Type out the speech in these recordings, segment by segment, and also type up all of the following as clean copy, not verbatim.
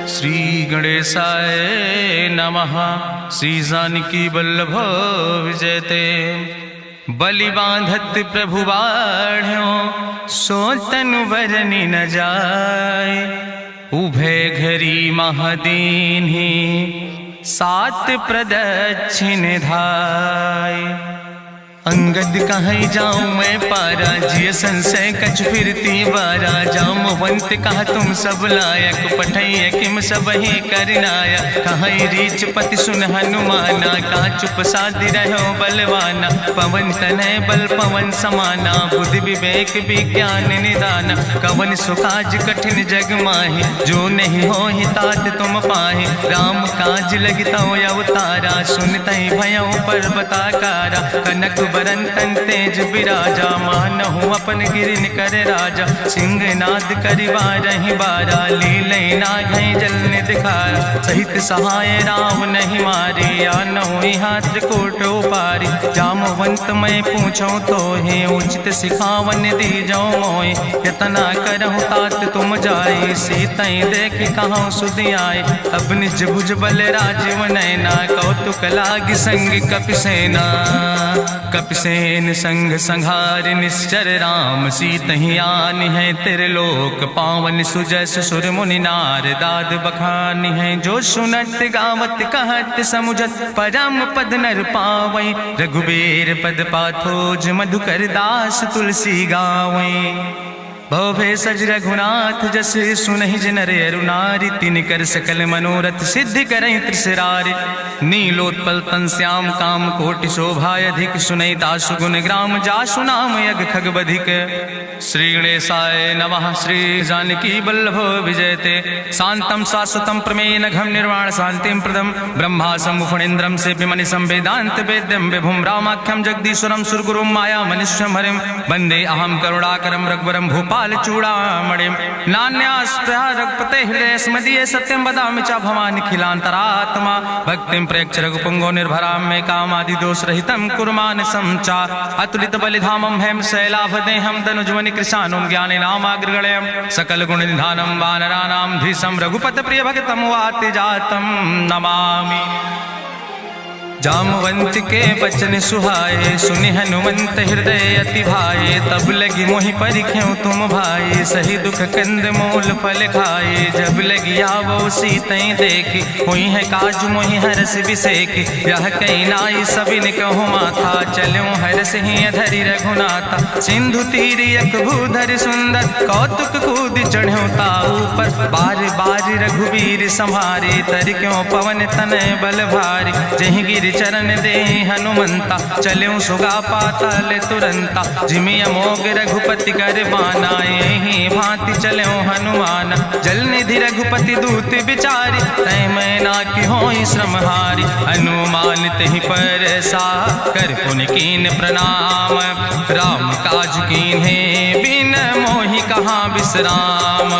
श्री गणेशाय नमः। श्री जानकी वल्लभ विजयते। बलि बांधत प्रभु बाढ़ो सो तनु बरनि न जाय। उभय घरी महादीन्हि सात प्रदक्षिण धाय। अंगद कहीं जाऊं मैं पारा जिय संशय कछ फिरती बारा। जामवंत कहा तुम सब लायक पठैय किम सब ही करनाया। कहीं रीच पति सुन हनुमाना कहा चुप साधि रहो बलवाना। पवन तनय बल पवन समाना बुद्धि विवेक विज्ञान निदाना। कवन सुकाज कठिन जग माहि जो नहीं हो ही तात तुम पाहि। राम काज लगितो अवतारा सुनतहि भयउ पर्वताकारा। कनक बरन तन तेज बिराजा मानहु अपन गिरिन कर राजा। सिंह नाद करिवारहि बारा लीलै नागहि जल निधिखारा। सहित सहाय राम नहीं मारे आनहु यहाँ त्रिकूट उपारी। जामवंत मैं पूछो तो हे उचित सिखावन दीजो मोय। यतना करहु तात तुम जाए सीतई देख कहूँ सुधि आए। अब निज भुज बल राजीव नैना कौतुक लाग संग कपिसेना। कपिसेन संग संहार निश्चर राम सीतहि आनि है त्रिलोक पावन। सुजस सुर मुनि नार दाद बखानि है। जो सुनत गावत कहत समुझत परम पद नर पावै। रघुबीर पद पाथोज मधुकर दास तुलसी गावै। भवभय सज रघुनाथ जस सुनहि जिनर अरुनारि। तिनकर सकल मनोरथ सिद्धि करहि त्रिसरारि। नीलोत्पल तन श्याम काम कोटि शोभा अधिक। सुनहि दासु गुण ग्राम जासु नाम यज्ञ खग बधिक। श्री गणेशाय नमः। श्री जानकी वल्लभ विजयते। शांतम शाश्वतम प्रमेयन घम निर्वाण शांतिम प्रदम। ब्रह्मा शंभु फणीन्द्रम सेव्यमणि संवेदांत वेद्यम विभुम रामाख्यम जगदीश्वरम सुरगुरुम माया मनुष्यम हरिम। वंदे अहम करुणाकरम रघुवरम भूपाल चूड़ामणिम। नान्यास्पृहा रघुपते हृदय स्मदीय सत्यम वदामि च भवानिखिलांतरात्मा। भक्तिम प्रयच्छ रघुपुंगो निर्भराम मे कामादि दोष रहितम कुर्मान समचा। अतुलित बलिधामम हेम शैलाभदेहम दनुजवनि कृशानुम ज्ञानि नामाग्रगण्यम। सकल गुण निधानम वानराणाम धीसम रघुपत प्रिय भगतम वाति जातम नमामि। जामवंत के बचन सुहाए सुनि हनुमंत हृदय अति भाए। तब लगी मोहि परिख्यो तुम भाई सही दुख कंद मूल फल खाए। जब लगी आवो सीतई देखी हुई है काज मोहि हरस बिसेखी। यह कई नाई सबिन कहु माथा चलो हरस ही धरि रघुनाथा। सिंधु तीर यक भूधर सुंदर कौतुक कूद चढ़ो ताऊ पर। बार बार रघुबीर संहारे तर क्यों पवन तनय बल भारी। जहि गिर चरण दे हनुमंता चलो सुगा पाताल तुरंता। जिमि अमोघ रघुपति कर बाना यही भांति चलो हनुमाना। जल निधि रघुपति दूत बिचारी तय मैना की होई श्रमहारी। हनुमान तहि पर सा कर पुनि कीन प्रणाम। राम काज कीन्हे बिन मोहि कहाँ विश्राम।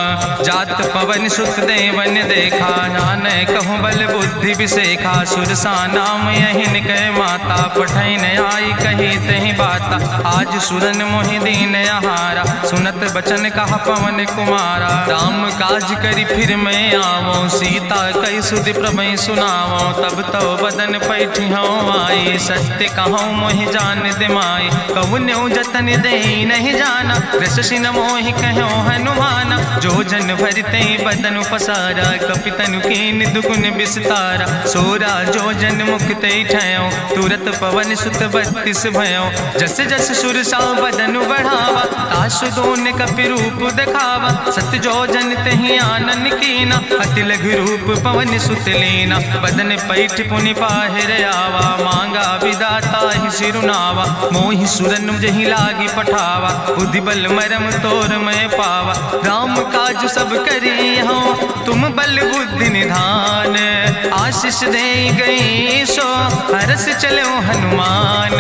जात पवन सुत देवन देखा नान कहूँ बल बुद्धि विसेखा। सुरसा नाम यहिन कह माता पठैन आई कही तहि बाता। आज सुरन मोहि दीन आहारा सुनत बचन कहा पवन कुमारा। राम काज करी फिर मैं आवो सीता कई सुधि प्रभु सुनावो। तब तो बदन पैठी हूँ आई सत्य कहूँ मोहि जान दिमाई। कहुन्यु जतन दे नहीं जाना रससिन मोहि कहो हनुमाना। जो जन भरते बदन पसारा कपितनु कीन दुगुन विस्तारा। सोरा जो जन मुक्ते ठयो तुरत पवन सुत 32 भयो। जस जस सुरसा बदन बढ़ावा तासु दोन कपि रूप दिखावा। सत्य जो जन तहि आनन कीना अति लघु रूप पवन सुत लीना। बदन पैठ पुनि पाहिर आवा मांगा विदाता ही सिरुनावा। मोहि सुरन जहि लागी पठावा बुद्धि बल मरम तोर मैं पावा। राम काज सब करी हो तुम बल बुद्धि निधान। आशीष दे गई सो हरस चलो हनुमान।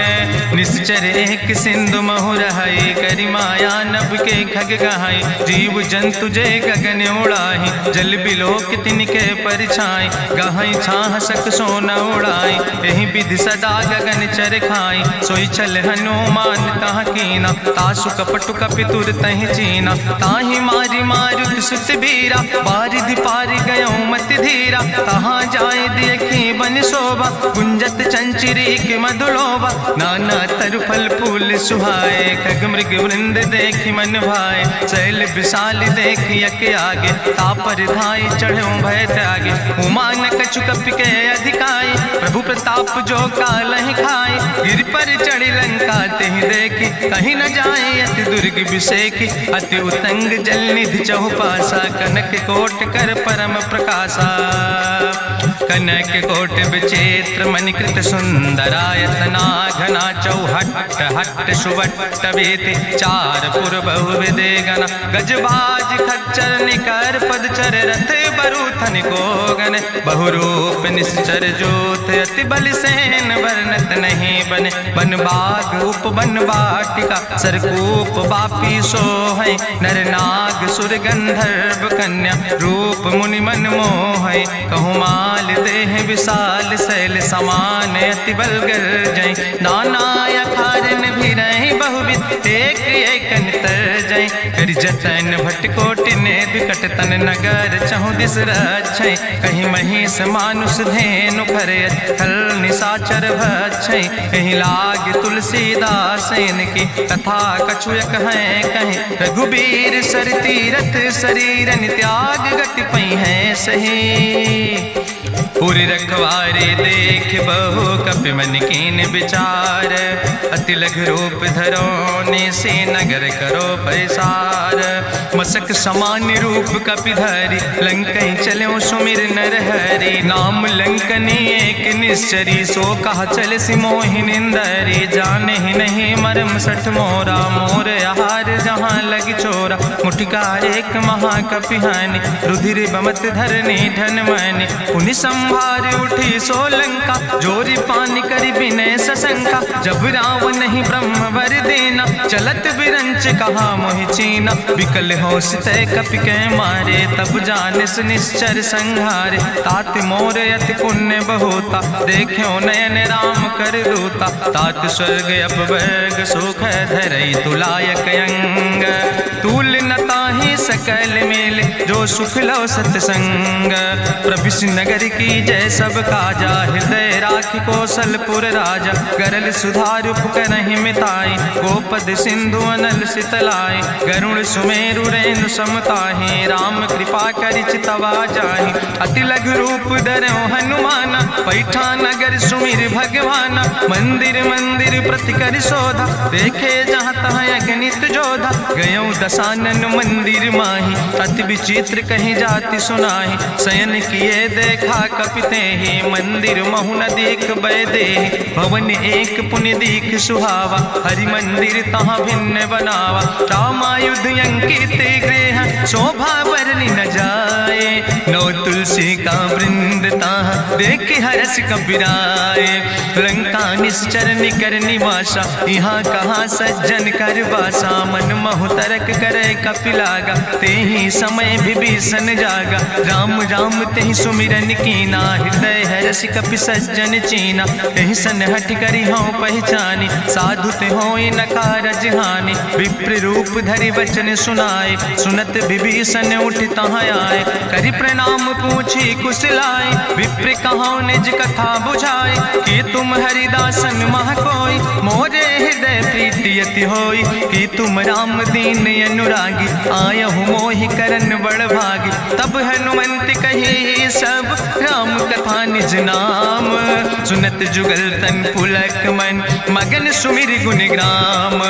निश्चर एक सिंधु महुर हई करी माया नभ के खग गहाई। जीव जंतु जे गगन उड़ाही जल बिलोक तिनके परछाई। गहाई छाह सक सोन उड़ाई यही विधि सदा गगन चर खाई। सोई चल हनुमान तह कीना तासु कपटु कपितुर तहि चीना। ताहि मारी मारुत सुत बीरा बारिधि पारि गयो मत धीरा। तहाँ जाय देखी बन शोभा गुंजत चंचिरीक मधुलोभा। नाना तरु फल फूल सुहाए खग मृग वृंद देखी मन भाए। शैल विशाल देखी यके आगे तापर धाई चढ़ो भय त्यागे। उमान कछु कपि के अधिकाई प्रभु प्रताप जो कालहि खाई। गिर पर चढ़ी लंका तेहि देखी कहीं न जाए अति दुर्ग विषेखी। अति उतंग जल निधि चहुपासा कनक कोट कर परम प्रकाशा। कनक कोट विचित्र मणिकृत सुंदरायतना घना चौहट्ट हट्ट सुवट्ट वेति। चार पुर बहुविधे गना गजबाज खच्चर निकर पदचर रथ बरूथन को गन। बहुरूप निश्चर जोत अति बल सेन वर्णत नहीं बने। बन बाग उप बन बाटिका सरकूप बापी सोहै। नर नाग सुर गंधर्व कन्या रूप मुनि मन मोहै। कहूँ माल देह विशाल शैल समान अति बल गर्जै। नाना अखारन भी रही बहुविध एक एक तर जै। कर जतन भटकोटि ने विकट तन नगर चहु दिस रक्षै। कहीं महिष मानुष धेनु खरे खल निशाचर भक्षै। कहीं लाग तुलसीदास इनकी कथा कछुयक है कहीं। रघुबीर सर तीरथ शरीरन त्याग गति पई है सही। पूरी रखवारे देख बहु कपि मन कीन विचार। अति लघु रूप धरो ने से नगर करो पैसार। मसक समान रूप कपि धरि लंकई चलो सुमिर नर हरि। नाम लंकनी एक निश्चरी सो कहा चल सी मोहि निंदरी। जाने ही नहीं मरम सठ मोरा मोर आहार जहाँ लग चोरा। मुठिकार एक महाकपि हानि रुधिर बमत धरनी धन मनि। पुनि संभार उठी सोलंका जोरी पानी करी विनय सशंका। जब रावण नहीं ब्रह्म वर देना चलत बिरंच कहा मोहि चीना। विकल होश तय कपि के मारे तब जानिस निश्चर संहारे। तात मोर अति पुण्य बहुता देखो नयन राम कर दूता। तात स्वर्ग अपवर्ग सुख धरई तुलायक अंग। तूल न ताहि सकल मेल जो सुख लो सत्संग। प्रभिस नगर की जय सब काजा हृदय राखि कौशलपुर राजा। गरल सुधार उपकरहि मिताई गोपद सिंधु अनल सितलाई। गरुण सुमेरु रेणु समताहि राम कृपा करि चितवा जाहि। अति लघु रूप धरो हनुमाना पैठा नगर सुमिर भगवाना। मंदिर मंदिर प्रति कर शोधा देखे जहाँ तहाँ अगणित जोधा। गयो दशानन मंदिर माही अति विचित्र कहीं जाति सुनाही। शयन किए देखा कपिते ही मंदिर महु न देख बैदे। भवन एक पुण्य दीख सुहावा हरि मंदिर तहाँ भिन्न बनावा। रामायुध अंकित गृह शोभा वर्णि न जाए। नौ तुलसी का वृंद तहाँ देख हरस कबीराए। लंका निश्चर निकर निवासा यहाँ कहाँ सज्जन कर वासा। मन महु तरक करे कपिलागा ते ही समय विभीषण जागा। राम राम तेहि सुमिरन कीना हृदय हरस कपि सज्जन चीना। एहि सन हठ करि हूँ पहचानी साधु ते होई न कारज हानि। विप्र रूप धरि वचन सुनाए सुनत विभीषण उठ तहाँ आए। करि प्रणाम पूछी कुशलाए विप्र कहाँ निज कथा बुझाए। कि तुम हरिदासन मह कोई मोरे हृदय प्रीति अति होई। कि तुम राम दीन अनुरागी आयहु मोहि करन बड़ भागी। तब हनुमंत कही सब राम कथा निज नाम। सुनत जुगल तन पुलक मन मगन सुमिर गुण ग्राम।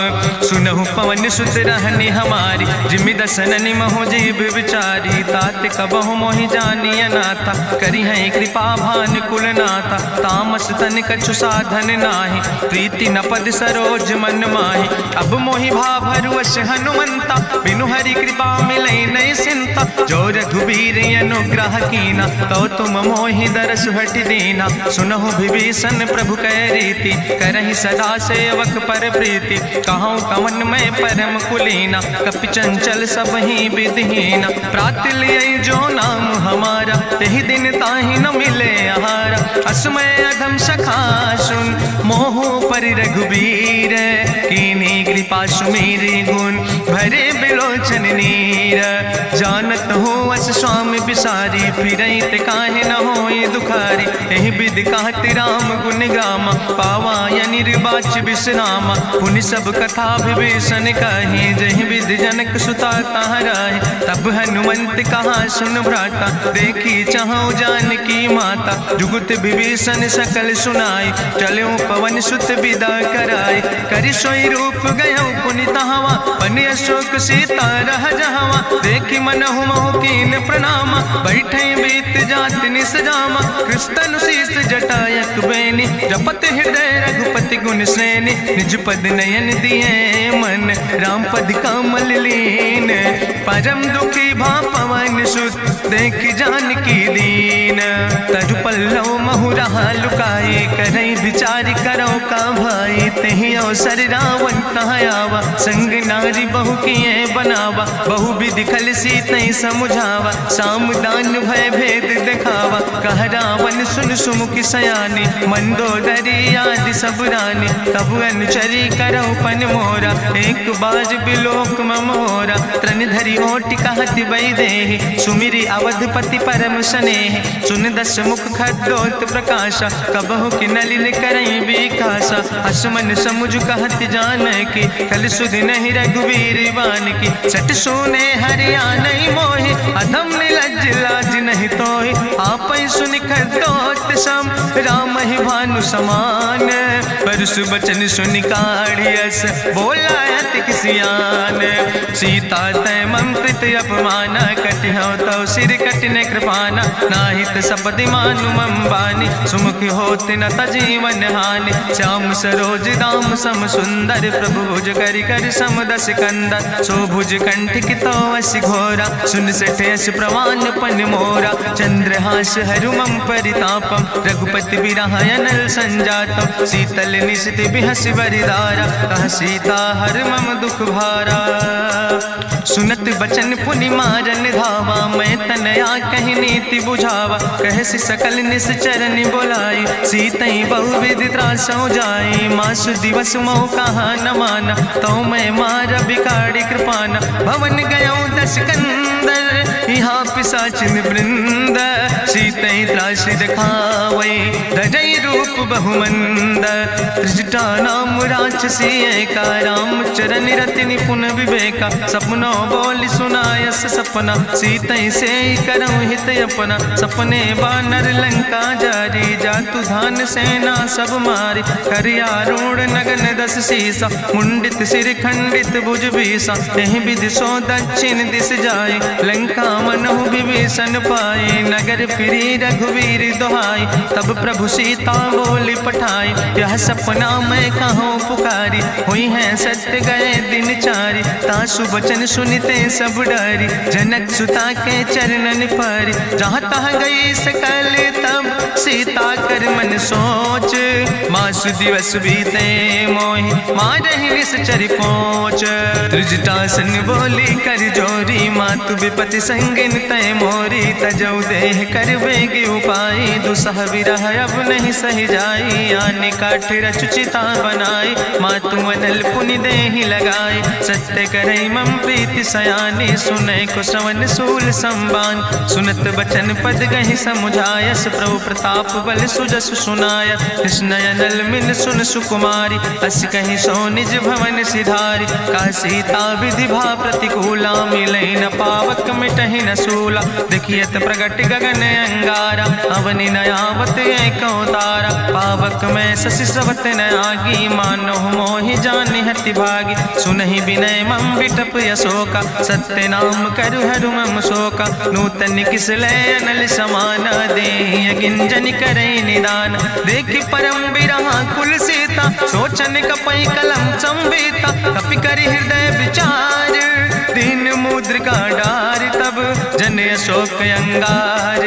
सुनहु पवन सुत रहनी हमारी जिमि दसननि महो जीव विचारी। तात कबहु मोहि जानी अनाथा करी है कृपा भान कुलनाथा, तामस तन कछु साधन नाही, प्रीति न पद सरोज मन माही। अब मोहि भाभरु अस हनुमंता, बिनु हरि कृपा मिलै नहीं सिंता। जो रघुबीर अनुग्रह कीना, तो तुम मोहि दरस हटि दीना। सुनहु विभीषण प्रभु कै रीति, करहि सदा सेवक पर प्रीति। कहूँ कवन मैं परम कुलीना, कपि चंचल सब ही विधिहीना। प्रात लियै जो नाम हमारा, यही दिन ताहि न मिले आहारा। असमय अधम सखा सुन, मोह पर रघुबीर। कीन्ही कृपा सुमेरि गुण, भरे बिलोचन नीर। जानत हो अस स्वामी बिसारी, फिरहि ते काहे न होई दुखारी। एहि विधि कहत राम गुण गामा, पावा निर्वाच विश्रामा। पुनि सब कथा विभीषण कही, जहि विधि जनक सुता कहाँ रहे। तब हनुमंत कहा सुन भ्राता, देखी चाहूँ जानकी माता। जुगुत विभीषण सकल सुनाई, चलो पवन सुत विदा कराई। करि सोई रूप गयो पुनि तहवा, बनि अशोक सीता रह जहवा। देखी मनहु मोह कीन प्रणामा, बैठे बीत जात निस जामा। कृष्ण शीस जटायक बेनी, जपत हृदय रघुपति गुण श्रेणी। निज पद नयन दिए मन, राम पद कमल लीन। परम दुखी भा पवन सुत, देख जानकी दीन। तरु पल्लव महु रहा लुकाई, करई विचार करो का भाई। तेहि अवसर रावण तहाँ आवा, संग नारी बहु किए बनावा। बहु विधि खल सीतै समुझावा, साम दान भय भेद दिखावा। कह रावण सुन सुमुखी सयानी, मंदोदरी आदि सब रानी। तब अनुचरी करौ पन मोरा, एक बाज बिलोक ममोरा। तृण धरि ओट कहत वैदेही, सुमिरि अवधपति परम स्नेह। सुन दस मुख खद्योत प्रकाशा, कबहु कि नलिन करई विकासा। असमन समुझ कहत जानकी, कल सुध नहीं रघुवीर बान की। सट सुने हरियाणई मोहि, अधम निलज्ज लाज नहीं तोहि। आपै सुनि खद्योत सम, राम ही भानु समान। परसु बचन सुनि काढ़ियस, बोला अति किसियान। सीता तै मम कृत अपमाना, कटिहौ तौ सिर कटिन कृपाना। नाहित सपदि मानु मम बानी, सुमुख होत न तजीवन हानि। श्याम सरोज दाम सम सुंदर, प्रभु भुज करि करि सम दस कंदर। सो भुज कंठ कितो अस घोरा, सुन सठे अस प्रवान पन मोरा। चंद्रहास हरु मम परितापम, रघुपति बिरह अनल संजातम। शीतल निशित बिहसि बरिदारा, कह सीता हर मम दुख भारा। सुनत बचन पुनि मारन धावा, मैं तनया कहि नीति बुझावा। कहसि सकल निश्चरनि बोलाई, सीतई बहुविधि त्रासौ जाई। मासु दिवस मोह कहा न माना, तो मैं मार बिगाड़ी कृपाना। भवन गयो दस कंदर, यहाँ पिशाचिन वृंद। सीतई त्रास दिखावै, धजै रूप बहुमंद। त्रिजटा नाम राक्षसी एका, राम चरण रति निपुण विवेका। सपनो बोल सुनायस सपना, सीतई से करऊँ हित अपना। सपने बानर लंका जारी, जातु धान सेना सब मारी। करियारूढ़ नगन दस सीसा, मुंडित सिर खंडित भुज बीसा। यही विधि सो दक्षिण दिस जाए, लंका मनहु विभीषण पाए। नगर फिरी रघुवीर दुहाई, तब प्रभु सीता बोली पठाई। यह सपना मैं कहूँ पुकारी, हुई है सत्य गए दिन चारी। तासु वचन सुनते सब डरी, जनक सुता के चरणन पर। जहाँ तहाँ गई सकल तब, सीता कर मन सोच। मासु दिवस बीते मोहि, मारहि निश्चर पहुँच। त्रिजटासन बोली कर जोरी, मातु विपति संगिन तय मोरी। तजौ देह कर बेग उपाय, दुसह विरह अब नहीं सही जाई। आने काठ रचुचिता बनाई, मातु अनल पुनि देहि लगाई। सत्य करई मम प्रीति सयानी, सुनै को श्रवण सूल संबान। सुनत बचन पद गहि समुझायस, प्रभु प्रताप बल सुजस सुनाय। कृष्ण अनल मिल सुन सुकुमारी, अस कहि सो निज भवन सिधारी। का सीता विधि भा प्रतिकूला, मिलै न पावक मिटहि न सूला। देखियत प्रगट गगन अंगारा, अवनि न आवत एक तारा। पावक में शशि स्रवत न आगी, मानो मोहि जानि हति भागी। सुनहि विनय मम विटप यशोका, सत्य नाम करु हरु मम शोका। नूतन किसलय अनल समाना दे गिंजन करे निदान देखी परम बिरहा कुल सीता सोचन कपई कलम संवेता कपि करि हृदय विचार दीन मुद्रिका डार तब जन अशोक अंगार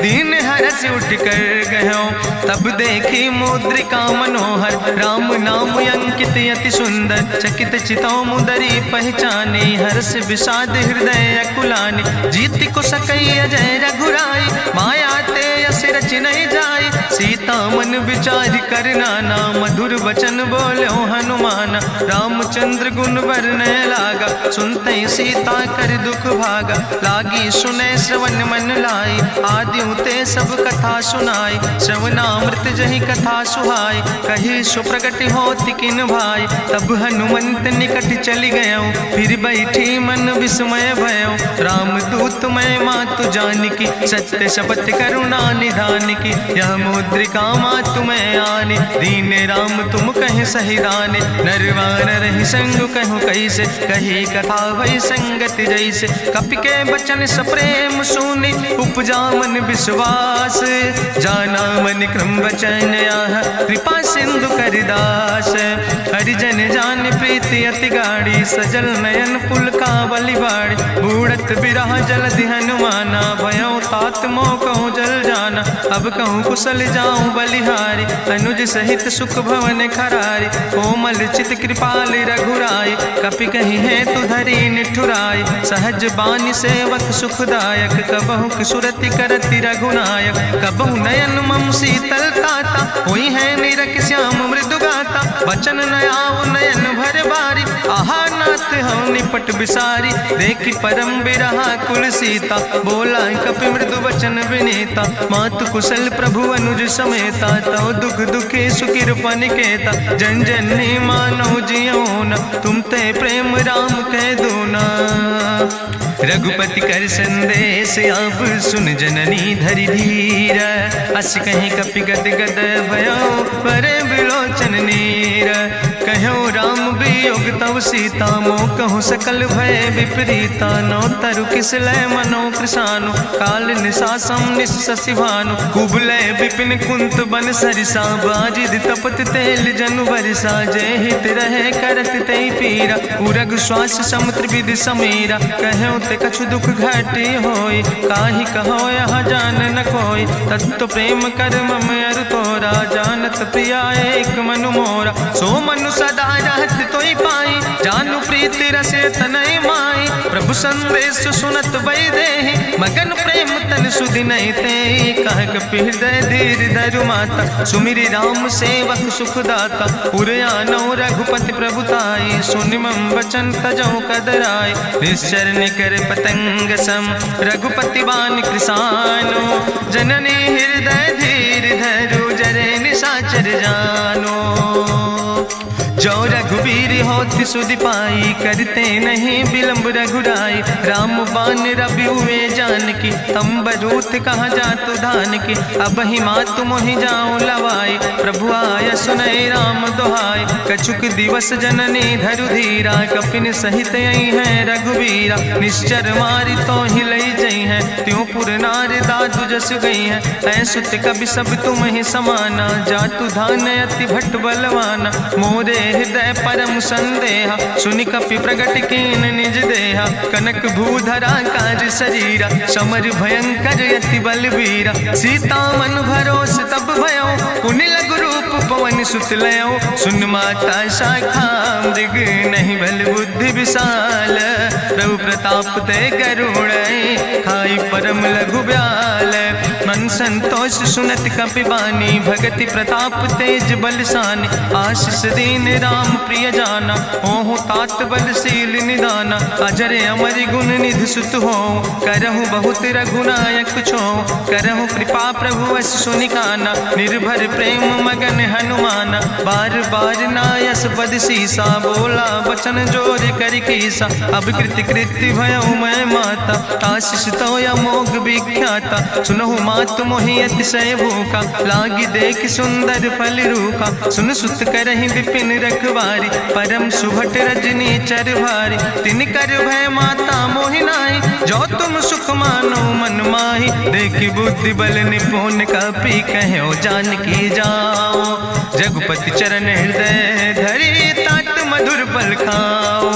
दीन हरस उठ कर गयो तब देखी मुद्रिका मनोहर राम नाम अंकित अति सुंदर चकित चितौ मुदरी पहचाने हर्ष विषाद हृदय अकुलाने जीत को सकई अजय रघुराई माया ते यस रच नहीं जाई सीता मन विचार कर नाना मधुर वचन बोलो हनुमान रामचंद्र गुण वर्णय लागा सुनते सीता कर दुख भागा लागी सुने श्रवण मन लाई आदि ते सब कथा सुनाई श्रवणामृत जहि कथा सुहाई कही सुप्रगट होति किन भाई तब हनुमंत निकट चली गयो फिर बैठी मन विस्मय भयो राम दूत मैं मातु जानकी सत्य शपथ करुणा निधान की यह मुद्रिका मातु मैं आने दीन राम तुम कहे सही दाने नरवान रही संग कहूँ कैसे कही कथा वही संगत जैसे कपि के बचन सप्रेम सुनि उपजा मन विश्वास जाना मन क्रम वचन आह कृपा सिंधु करिदास हरिजन जान प्रीति अति गाड़ी सजल नयन पुल का बलिबाड़ी बूढ़त बिरह जलधि हनुमाना भयो तात मोह कहूँ जल जाना अब कहूँ कुशल जाऊँ बलिहारी अनुज सहित सुख भवन खरारी कोमल चित कृपाल रघुराई कपि कही है तु धरी निठुराई सहज बानी सेवक सुखदायक कबहु सुरति करति रघुनायक कबहु नयन मम शीतल ताता हुई है निरख श्याम मृदु गाता बचन नयाव नयन भर बारी आहा नाथ हम निपट बिसारी देखी परम बिरहा कुल सीता बोला कपि मृदु वचन विनीता मातु कुशल प्रभु अनुज समेता तव दुख दुखी सुखिर पनिकेता जन जन मानो जियोना तुम ते प्रेम राम कह दूना रघुपति कर संदेश अब सुन जननी धरि धीर अस कहीं कपि गद गद भयो पर बिलोचन नीर कहो राम वियोग तव सीता मोह कहूँ सकल भय विपरीता नो तरु किसलय मनो कृषानु काल निशासम निशसिभानु कुबलय विपिन कुंत बन सरिसा बाजिद तपत तेल जनु बरिसा जय हित रहे करत ते पीरा उरग श्वास समुद्र विधि समीरा कहो ते कछु दुख घाटी होई काहि कहो यह जान न कोई तत्व प्रेम कर मम अरु तोरा जानत प्रिया एक मनु मोरा सो मनु सदा रहत तोई पाई जानु प्रीति रसे तनय माई प्रभु संदेश सुनत वै देहि मगन प्रेम तन सुधि नहीं ते कह कपि हृदय धीर धरु माता सुमिरि राम सेवक सुखदाता पुरयानो रघुपति प्रभुताई सुनि मम वचन तजौ कदराय निश्चर निकर पतंग सम रघुपति बान कृसानो जननी हृदय धीर धरु जरे निशाचर जानो जो रघुवीर होति सुधि पाई करते नहीं विलंब रघुराई राम बान रवि हुए जानकी तंबरूत कहाँ जातु धान की अब ही मातु मोहि जाऊं लवाई प्रभु आय सुनय राम दुहाई कछुक दिवस जननी धरु धीरा कपिन सहित यही है रघुवीरा निश्चर मारी तो ही लई जई है त्यों पुर नार दादु जस गई है ऐसुत कभी सब तुम ही समाना जातु धान अति भट बलवाना मोरे हृदय परम संदेहा सुनि कपि प्रगट कीन निज देहा कनक भूधरा काज शरीरा समर भयंकर यति बलवीरा सीता मन भरोस तब भयो पुनि लघु रूप पवन सुत लयो सुन माता शाखा मृग नहीं बल बुद्धि विशाल प्रभु प्रताप ते करुण खाई परम लघु ब्याल मन संतोष सुनत कपि बानी भगति प्रताप तेज बलसानी आशीष दीन राम प्रिय जाना ओहु तात बलशील निदाना अजर अमर गुण निधि सुत हो करहु बहुत रघुनायक छो करहु कृपा प्रभु अस सुनिकाना निर्भर प्रेम मगन हनुमाना बार बार नायस पद सीसा बोला वचन जोर कर कीसा अब कृति कृति भयो मैं माता आशीष तो अमोघ विख्याता सुनहु मात मात मोहि अतिशय भूखा, लागी देख सुंदर फल रूखा। सुन सुत करहि विपिन रखवारी, परम सुभट रजनी चर भारी। तिन कर भय माता मोहि नाहि, जो तुम सुख मानो मन माहि। देखि बुद्धि बल निपुण कपि, कहो जानकी जाओ। जगुपति चरण हृदय धरि, तात मधुर फल खाओ।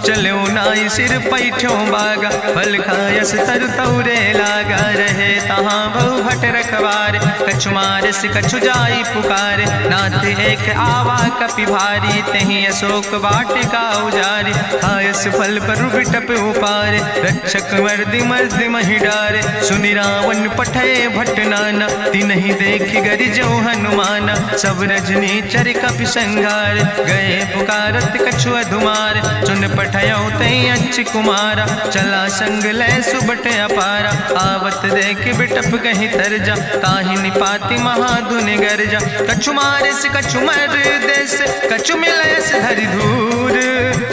चलो नाई सिर पैठो बागा, फल खायस तरु तौरे लागा। रहे तहाँ बहु भट रखवारे, कछु मारस कछु जाई पुकारे। नाथ एक आवा कपि भारी, तहीं अशोक वाटिका उजारी। खायस फल पर बिटप उपारे, रक्षक मर्दि मर्दि महि डारे। सुनि रावण पठय भट नाना, तिन्हि देखि गरिजो हनुमाना। सब रजनी चर कपि संघार, गए पुकारत कछु अधुमार। सुन पठयो तई अच्छ कुमारा, चला संग लय सुबट अपारा। आवत देख बिटप कहीं तरजा, ताहि निपाति महाधुनि गर्जा। कछु मारिस कछु मर देस, कछु मिलयस धरि धूर।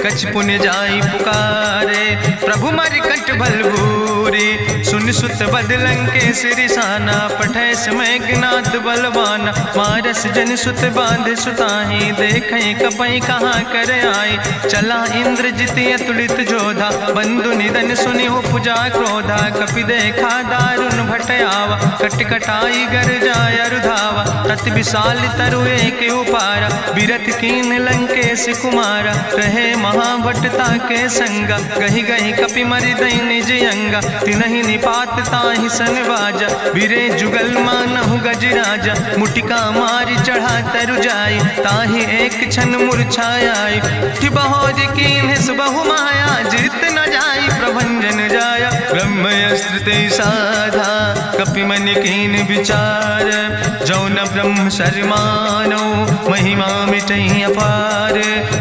कछ पुण्य जाई पुकारे, प्रभु मरि कंठ बलभूरी। सुन सुत बदलं के सिरिसाना, पठय समय ज्ञात बलवाना। मारस जन सुत बांध सुताही, देखें कपई कहाँ कर आई। चला इंद्रजित अतुलित जोधा, बंधु निधन सुनि उपजा क्रोधा। कपि देखा दारुण भटयावा, कट कटाई गर जाय रुधावा। तत विशाल तरु एक उपारा, बिरथ कीन लंकेश कुमारा। रहे महाभटता के संगा, गहि गहि कपि मरि दई निज अंगा। तिनहि निपात ताहि सन बाजा, बिरे जुगल मानहु गजराजा। मुटिका मारि चढ़ा तरु जाई, ताहि एक क्षण मूर्छाई। बहोज कीन्हिस बहु माया, जीत न जाई प्रभंजन जाया। ब्रह्मयस्त्र ते साधा, कपि मन कीन विचार। जौन ब्रह्म शर्मानो, महिमा मिटई अपार।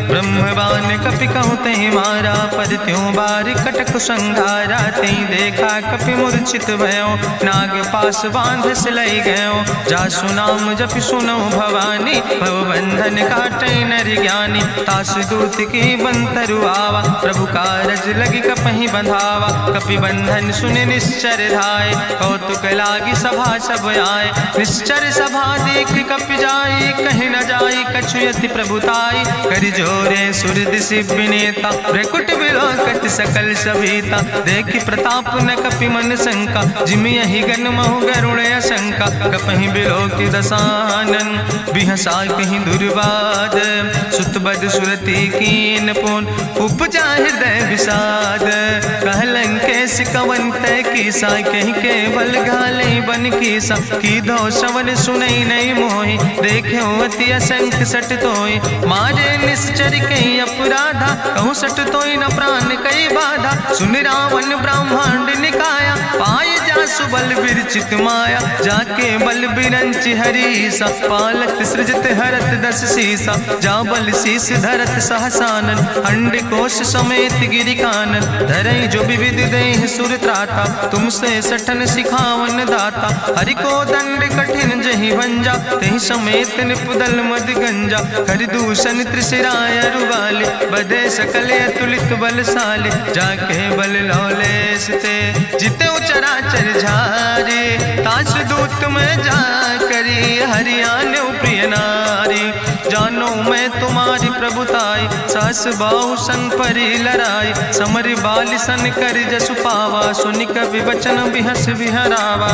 ब्रह्मवान कपि कहु तहि मारा, पर त्यों बार कटक संघारा। तई देखा कपि मूर्छित भयो, नाग पास बांध सिलई गयो। जासु नाम जपि सुनो भवानी, भव बंधन काटई नर ज्ञानी। तासु दूत की बंतरु आवा, प्रभु कारज लगी कपहि बंधावा। कपि बंधन सुनि निश्चर धाय, कौतुक लागी सभा सब आए। निश्चर सभा देख कपि जाई, कहीं न जाई कछु यति प्रभुताई। करि जोरे सुर दिसि विनेता, भ्रकुट विलोकत सकल सभीता। देखि प्रताप न कपि मन शंका, जिमि यहि गन महु गरुण असंका। कपहि बिलोकि दसानन, बिहसा कहीं दुर्वाद। सुत बद सुरति कीन पुन, उपजा हृदय विषाद। कहलन केस कवन तय कीसा, कहीं केवल घाले बन कीसा। कीधो श्रवण सुनई नहीं मोहि, देख्यो अति असंख्य सट तोय। मारे निश्चर कई अपराधा, कहूँ सट तोय न प्राण कई बाधा। सुन रावण ब्रह्मांड निकाया, पाय जासु बल विरचित माया। जाके बल बिरंच हरीसा, पालत सृजत हरत दस सीसा। जा बल शीस धरत सहसानन, अंड कोश समेत गिरि कानन। धरई जो विविध देह सुर त्राता, तुमसे सठन सिखावन दाता। हरि को दंड कठिन जहि भंजा, तहि समेत निपुदल मद गंजा। कर दूषण त्रिशिराय रुवाले, बधे सकल अतुलित बलशाले। जाके बल लौलेस ते, जिते चराचर झारे। तास दूत में जा करी, हरियाण प्रिय नारी। जानो मैं तुम्हारी प्रभुताई, सास बाहु सन परी लड़ाई। समर बाल सन कर जसु पावा, सुनि कवि वचन बिहस बिहरावा।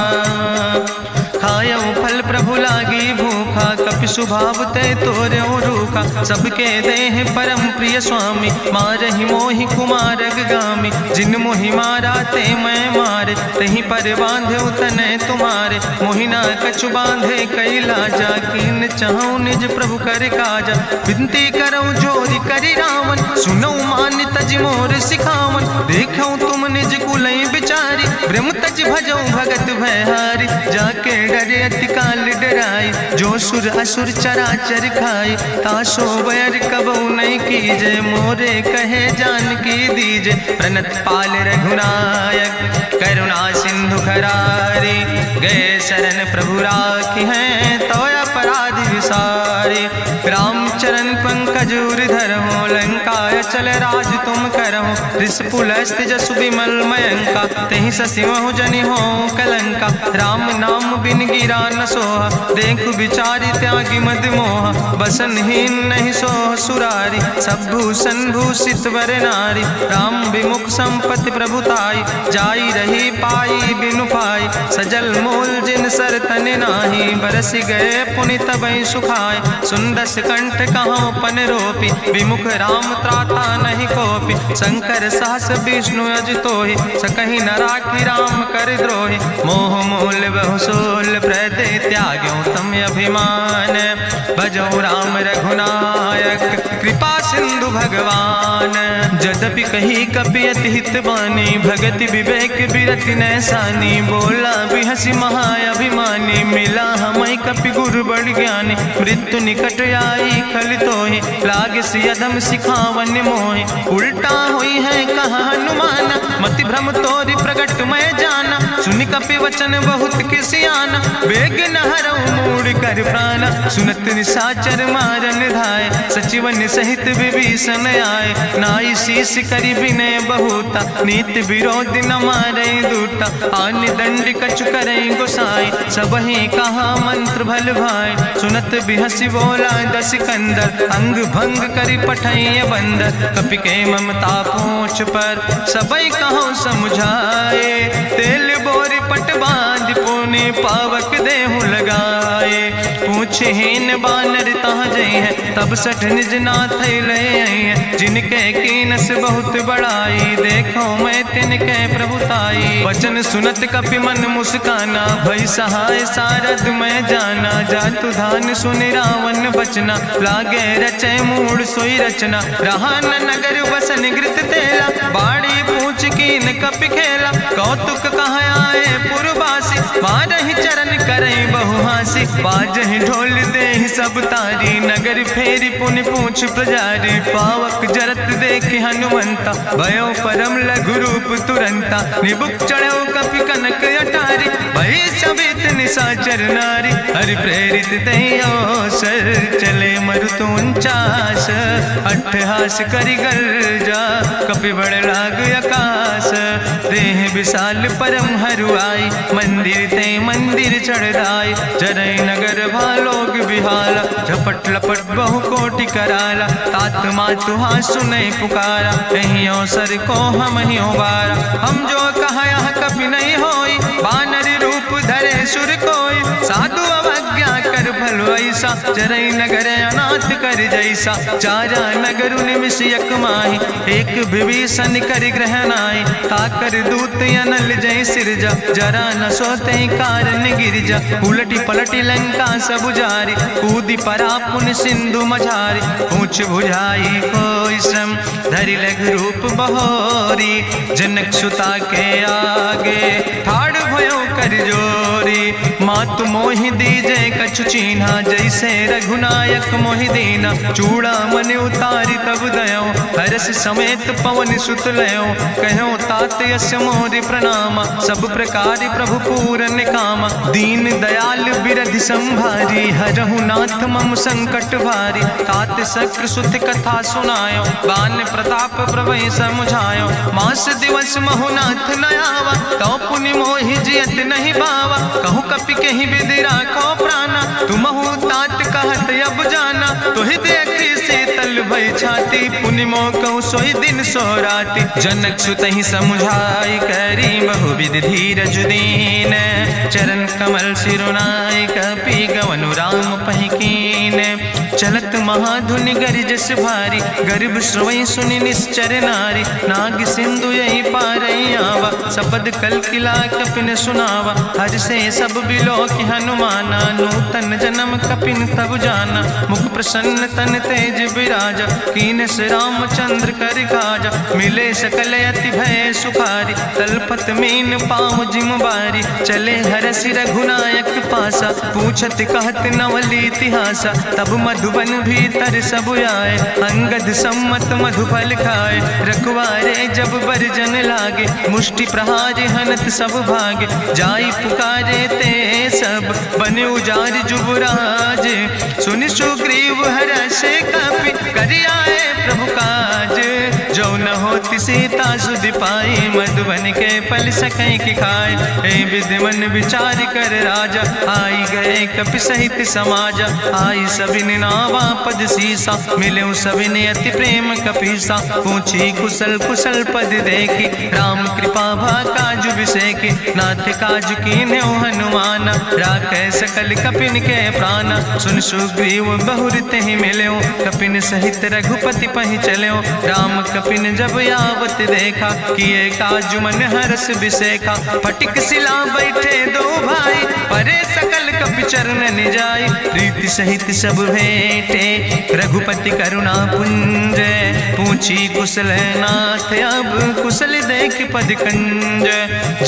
खायो फल प्रभु लागी भूखा, कपि सुभाव ते तोर्यो रूखा। सबके देह परम प्रिय स्वामी, मारहि मोहि कुमारग गामी। जिन मोहि मारा ते मैं मारे, तहीं पर बांधे तने तुम्हारे। मोहिना कछु बांधे कैला, जाकीन चाहूं निज प्रभु कर काजा। विनती करऊं जोरि करि रावण, सुनऊ मान तज मोर सिखावन। देखऊं तुम निज कुलई बिचारी, ब्रह्म तज भजऊं भगत भयहारी। जाके डरे अति काल डराई, जो सुर असुर चराचर खाई। तासो बैर कबऊ नहीं कीजे, मोरे कहे जानकी दीजे। प्रणत पाल रघुनायक, करुणा सिंधु खरारी। गए शरण प्रभु राखी हैं, तो अपराध विसारी। रामचरण पंकज धर हो, लंका काय चल राज तुम करहु, ऋष पुलस्त्य जसु विमल मयंका, तेहि ससिमहु जनि हो कलंका। राम नाम बिन गिरा न सोहा, देखु विचारि त्यागी मद मोहा। बसनहीन नहीं सोह सुरारी, सब भूषण भूषित वर नारी। राम विमुख संपत्ति प्रभुताई, जाई रही पाई बिनु पाई। सजल मूल जिन सर तन नाही, बरस गए पुनि तबहि सुखाय। सुंदस कंठ कहाँ पन रोपी, विमुख राम त्राता नहीं कोपी। शंकर सहस विष्णु अजितोहि, सकहि न राखि राम कर द्रोहि। मोह मूल बहु सोल प्रदे, त्याग्यो तम अभिमान। भजो राम रघुनायक, कृपा सिंधु भगवान। जदपि कही कपि अति हित बानी, भगति विवेक बिरति नैसानी। बोला बिहसि महाअभिमानी, मिला हमय कपि गुरु बड़ ज्ञानी। मृत्यु निकट आई खल तोहि, लागे सियधम सिखावन मोहि। उल्टा हुई है कहा हनुमान, मति भ्रम तोरि प्रगट मैं जाना। सुनि कपि वचन बहुत किसियाना, बेग न हरऊ मूढ़ कर प्राण। सुनत निशाचर मारन धाय, सचिवन सहित विभीषण आए। नाई शीस करि विनय बहुता, नीति विरोध न मारै दूता। आन दंड कछु करै गोसाई, सबहि कहा मंत्र भल भाई। सुनत बिहसि बोला दस कंदर, अंग भंग करि पठैय बंदर। कपि के ममता पूछ पर, सबई कहो समुझाए। तेल बोरि पट बांधि पुनि, पावक देहु लगाए। पूछहीन बानर तहाँ जई है, तब सठ निज नाथ ले आई है। जिनके कीनस बहुत बड़ाई, देखो मैं तिनके प्रभुताई। वचन सुनत कपि मन मुस्काना, भई सहाय सारद मैं जाना। जातु धान सुनि रावण बचना, लागे रचै मूढ़ सोई रचना। रहा न नगर बसन घृत तेला, बाड़ी पूछ कीन कपि खेला। कौतुक कहाँ आए पुरवासी, मारहि चरण करई बहुहासी। बाजहि ढोल देहि सब तारी, नगर फेरी पुनि पूछ पुजारी। पावक जरत देखि हनुमंता, भयो परम लघु रूप तुरंता। निबुक चढ़ो कपि कनक अटारी, भई सबित निशाचर नारी। हरि प्रेरित तहि अवसर, चले मरुत 49। अट्ठहास करि गर्जा, कपि बड़ लाग आकाश। देह विशाल परम हरुआई, मंदिर ते मंदिर चढ़ाई। जरै नगर भालोग बिहाला, झपट लपट बहु कोटि कराला। तात मातु हाँ सुनै पुकारा, एहि अवसर को हम ही बारा। हम जो कहा यहाँ कपि नहीं होई, बानर रूप धरे सुर कोई। साधु अवज्ञा कर भल ऐसा, जरै नगर अनाथ कर जैसा। चारा नगर निमिष यक माही, एक विभीषण कर ग्रह नाई। ताकर दूत अनल जय सिरजा, जरा न सोते कारण गिरजा। उलटी पलटी लंका सब जारी, कूदी परा पुन सिंधु मझारी। पूछ बुझाई कोई श्रम, धरि लघु रूप बहोरी। जनक सुता के आगे, ठाड़ भयो कर जोरी। मातु मोहि दीजे कछु चीन्हा, जैसे रघुनायक मोहि दीना। चूड़ा मन उतारी तब दयो, हरस समेत पवन सुत लयो। कहो तात यस मोरि प्रणामा, सब प्रकार प्रभु पूरन कामा। दीन दयाल बिरधि संभारी, हरहु नाथ मम संकट भारी। तात शक्र सुत कथा सुनायो, बान प्रताप प्रभय समुझायो। मास दिवस महु नाथ न आवा, तो पुनि मोहि जियत नहीं बावा। कहु कपि कहि विधि राखो प्राणा, तुमहु तात कहत अब जाना। तोहि देखि शीतल भई छाती, पुनि मोह कहु सोई दिन सो राति। जनक सुतहि समुझाई, करी बहुविधि धीरज दीन। चरण कमल सिरुनाई, कपि गवनु राम पहि कीन। चलत महाधुनि गरिजस भारी, गर्भ श्रवै सुनि निश्चर नारी। नाग सिंधु यही पारई आवा, सबद कल किला कपिन सुनावा। हर से सब बिलोक हनुमाना, नूतन जन्म कपिन तब जाना। मुख प्रसन्न तन तेज विराजा, कीनस रामचंद्र कर काजा। मिले सकल अति भय सुखारी, तलपत मीन पाँव जिम बारी। चले हरस रघुनायक पासा, पूछत कहत नवल इतिहासा। तब मधुबन भीतर सब आए, अंगद सम्मत मधुफल खाए। रखवारे जब बरजन लागे, मुष्टि प्रहार हनत सब भागे। जाई पुकारे ते सब, बने उजार जुबराज। सुनि सुग्रीव हरषे कपि, करि आए प्रभु काज। सीता सुधि पाई, मधुबन के फल सकै की खाए। हे विधि मन विचार कर राजा, आई गए कपि सहित समाजा। आई सबिन नावा पद सीसा, मिले सबिन अति प्रेम कपीसा। पूछी कुशल कुशल पद देखी, राम कृपा भा काजु बिसेकी। नाथ काजु कीन्हे हनुमाना, राखे सकल कपिन के प्राणा। सुन सुग्रीव बहुर तेहि मिल्यो, कपिन सहित रघुपति पहि चल्यो। राम कपिन जब यावत देखा, किए काजु मन हरस बिसेखा। फटिक सिला बैठे दो भाई, परे सकल कपि चरण निजाई। प्रीति सहित सब भेंटे, रघुपति करुणा पुंज। पूछी कुशल नाथ, अब कुशल देख पद कंज।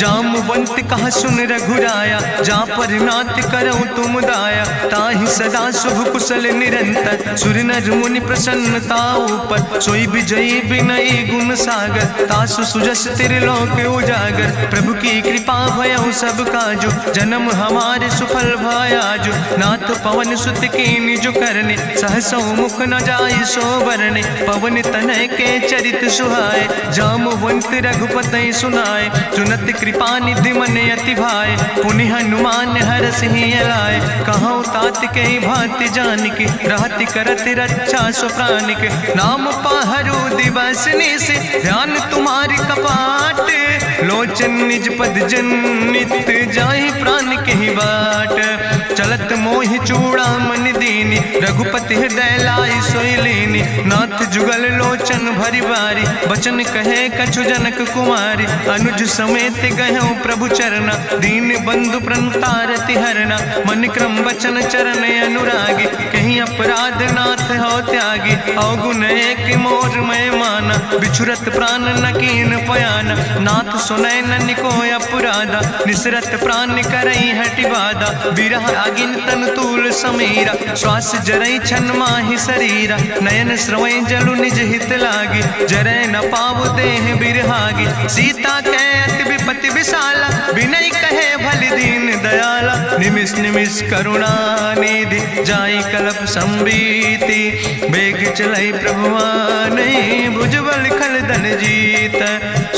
जामवंत कहा सुन रघुराया, जा पर नाथ करऊं तुम दाया। ताहि सदा शुभ कुशल निरंतर, सुर नर मुनि प्रसन्नता ऊपर। सोई विजयी विनयी गुण सागर, तासु सुजस त्रिलोक उजागर। प्रभु की कृपा भयउ सब काजु, जन्म हमारे सुफल भयाजु। नाथ पवन सुत की निज करने, सहसो मुख न जाय सो बरने। पवन तनय के चरित सुहाए, जामवंत रघुपति सुनाए। चुनत कृपा निधि मन अति भाए, पुनि हनुमान हरस ही लाए। कहूँ तात के भांति जानकी, रहति करत रक्षा सो प्राणिक। नाम पाहरु दिवस निस, ध्यान तुम्हारी कपाट। लोचन निज पद जनित, जाहि प्राण के ही बाट। चलत मोहि चूड़ामणि दीनी, रघुपति हृदय लाई सोई लीनी। नाथ जुगल लोचन भरि बारी, बचन कहे कछु जनक कुमारी। अनुज समेत गयो प्रभु चरना, दीन बंधु प्रणतारति हरना। मन क्रम बचन चरण अनुरागी, कहीं अपराध नाथ हो त्यागी। अवगुण एक मोर मैं माना, बिछुरत प्राण न कीन पयाना। नाथ सुनय नन को अपराधा, निसरत प्राण करई हटि बाधा। बिरह अगिन तन तूल समीरा, श्वास जरई छन माहि शरीरा। नयन श्रवै जलु निज हित लागी, जरै न पाव देह बिरहागी। सीता के अति विपति विशाला, विनय कहे भलि दीन दयाला। निमिष निमिष करुणा निधि, जाई कलप संबीति। बेग चलै प्रभुआनै, भुजबल खल धन जीत।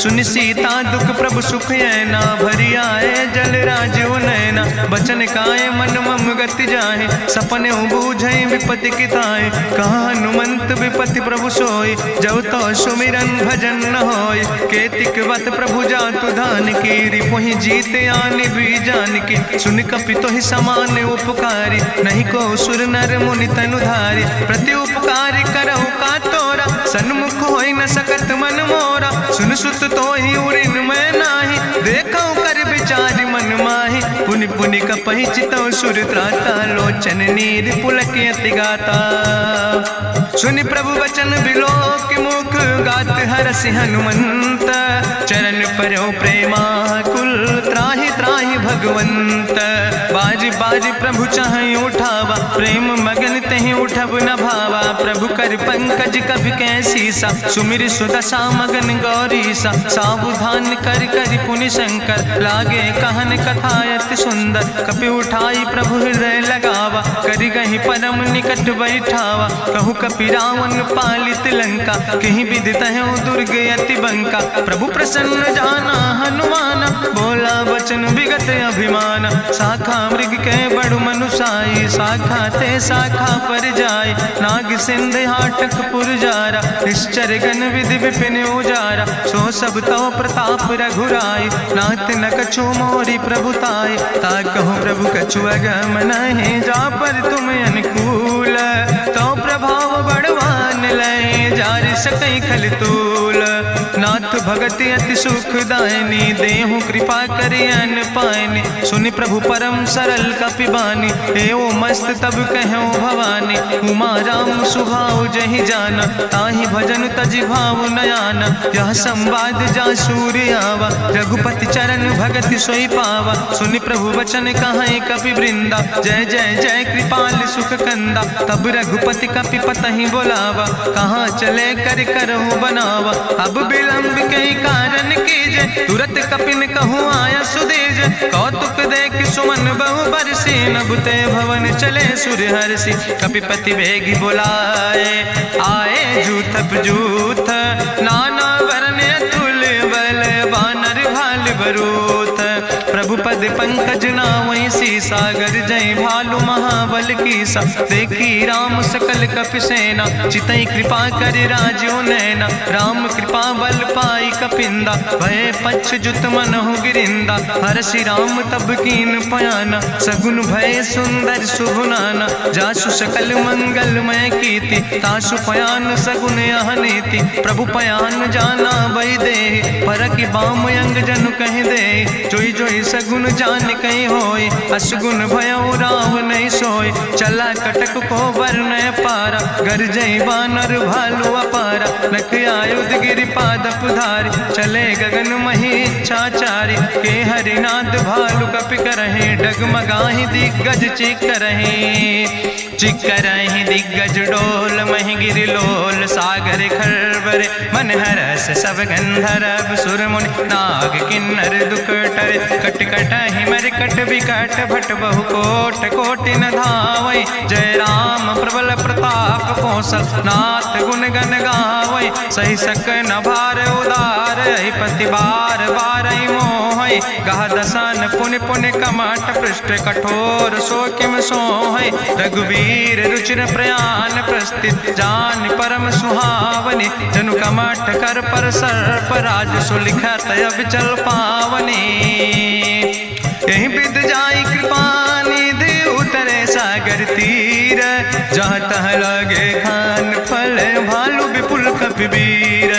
सुनि सीता दुख प्रभु सुख ऐना, भरि आए जल राजु नैना। बचन काए मन मम गति जाहे, सपने बूझै विपति किताए। कहा हनुमंत विपति प्रभु सोई, जब तो सुमिरन भजन न होय। केतिक वत प्रभु जातु धान की, रिपुहि जीत आनि भी जान की। सुन कपि तोहि समान उपकारी, नहीं को सुर नर मुनि तनुधारी। प्रति उपकार करहु का तोरा, सन्मुख होई न सकत मन मोरा। सुन सुत तोहि उरिन मैं नाही, देखौ कर विचारि मन माहि। पुनि पुनि कपहि चितौ सुर त्राता, लोचन नीर पुलक अति गाता। सुनि प्रभु वचन बिलोक मुख, गात हरसि हनुमंत। चरण परौ प्रेमाकुल, त्राहि त्राहि भगवंत। बाज बाज प्रभु चाहि उठावा, प्रेम मगन तेहि उठब न भावा। प्रभु कर पंकज कभि कैसीसा, सुमिर सुदशा मगन गौरीसा। सावधान कर कर पुनि शंकर, लागे कहन कथा अति सुंदर। कपि उठाई प्रभु हृदय लगावा, करि गहि परम निकट बैठावा। कहु कपि रावण पालित लंका, कहीं विधि तहु दुर्ग अति बंका। प्रभु प्रसन्न जाना हनुमाना, बोला वचन विगत अभिमाना। शाखा मृग के बड़ु मनुसाई, शाखा ते शाखा पर जाय। नाग सिंध हाटक पुरजारा, निश्चर गण विधि विपिन उजारा। सो सब तव प्रताप रघुराई, नाथ न कछु मोरी प्रभुताई। ता कहूँ प्रभु कछु अगम नहीं, जा पर तुम अनुकूल। तो प्रभाव बड़वान लय, जार सकई खल तूल। नाथ भगति अति सुखदायनी, देहु कृपा करि अन पायनी। सुनि प्रभु परम सरल कपिबानी, एओ मस्त तब कहूँ भवानी। उमा राम सुभाव जहि जाना, ताहि भजन तजि भाव नयाना। यह संवाद जा सूर्य आवा, रघुपति चरण भगति सोई पावा। सुनि प्रभु वचन कहाई कपि वृंदा, जय जय जय कृपाल सुख कंदा। तब रघुपति कपि पतहि बोलावा, कहाँ चले कर करहु बनावा। अब विलंब कई कारण कीजे, तुरत कपिन कहूँ आया सुदेज। कौतुक देख सुमन बहु बरसी, नभुते भवन चले सुर हरसी। कपिपति वेगी बुलाए, आए जूथप जूथ, नाना वरन पद पंकज नावै सीसा, गर्जय भालु महाबल कीसा। देखी राम सकल कपि सेना, चितई कृपा कर राजो नैना। राम कृपा बल पाई कपिंदा, भय पक्ष जुत मनहु गिरिंदा। हरषि राम तब कीन पयाना, सगुन भय सुंदर शुभ नाना। जासु सकल मंगलमय कीर्ति, तासु पयान सगुन अहनीति। प्रभु पयान जाना बई दे, परकि बाम अंग जनु कहि दे। जोई जोई सगुन जान कहि होय, असगुन भयो राव नहीं सोय। चला कटक को वर्णय पारा, गर्जय बानर भालु अपारा। लख आयुध गिरि पादप धारि, चले गगन मही इच्छाचारि। के हरिनाद भालु कपि करहि, डगमगाहि दिग्गज चिकरहि। चिकरहि दिग्गज डोल, महि गिरि लोल। सागर खरबर मन हरस, सब गंधर्व सुर मुनि। नाग किन्नर दुख टरे, कट कटहि मरकट विकट। भट बहु कोट कोटि न धावै, जय राम प्रबल प्रताप कौशल। नाथ गुण गण गावै, सही सक न भार उदार। पति बार बार मोहै, गह दसन पुनि पुनि कमठ। पृष्ठ कठोर सो किम सोहै, रघुवीर रुचिर प्रयाण। प्रस्थित जान परम सुहावनी, जनु कमठ कर पर सर्प। राज सुलिखत अविचल पावनी, यही विद जाई कृपा निधि। उतरे सागर तीर, जहाँ तह लगे खान फल। भालु विपुल कपिवीर,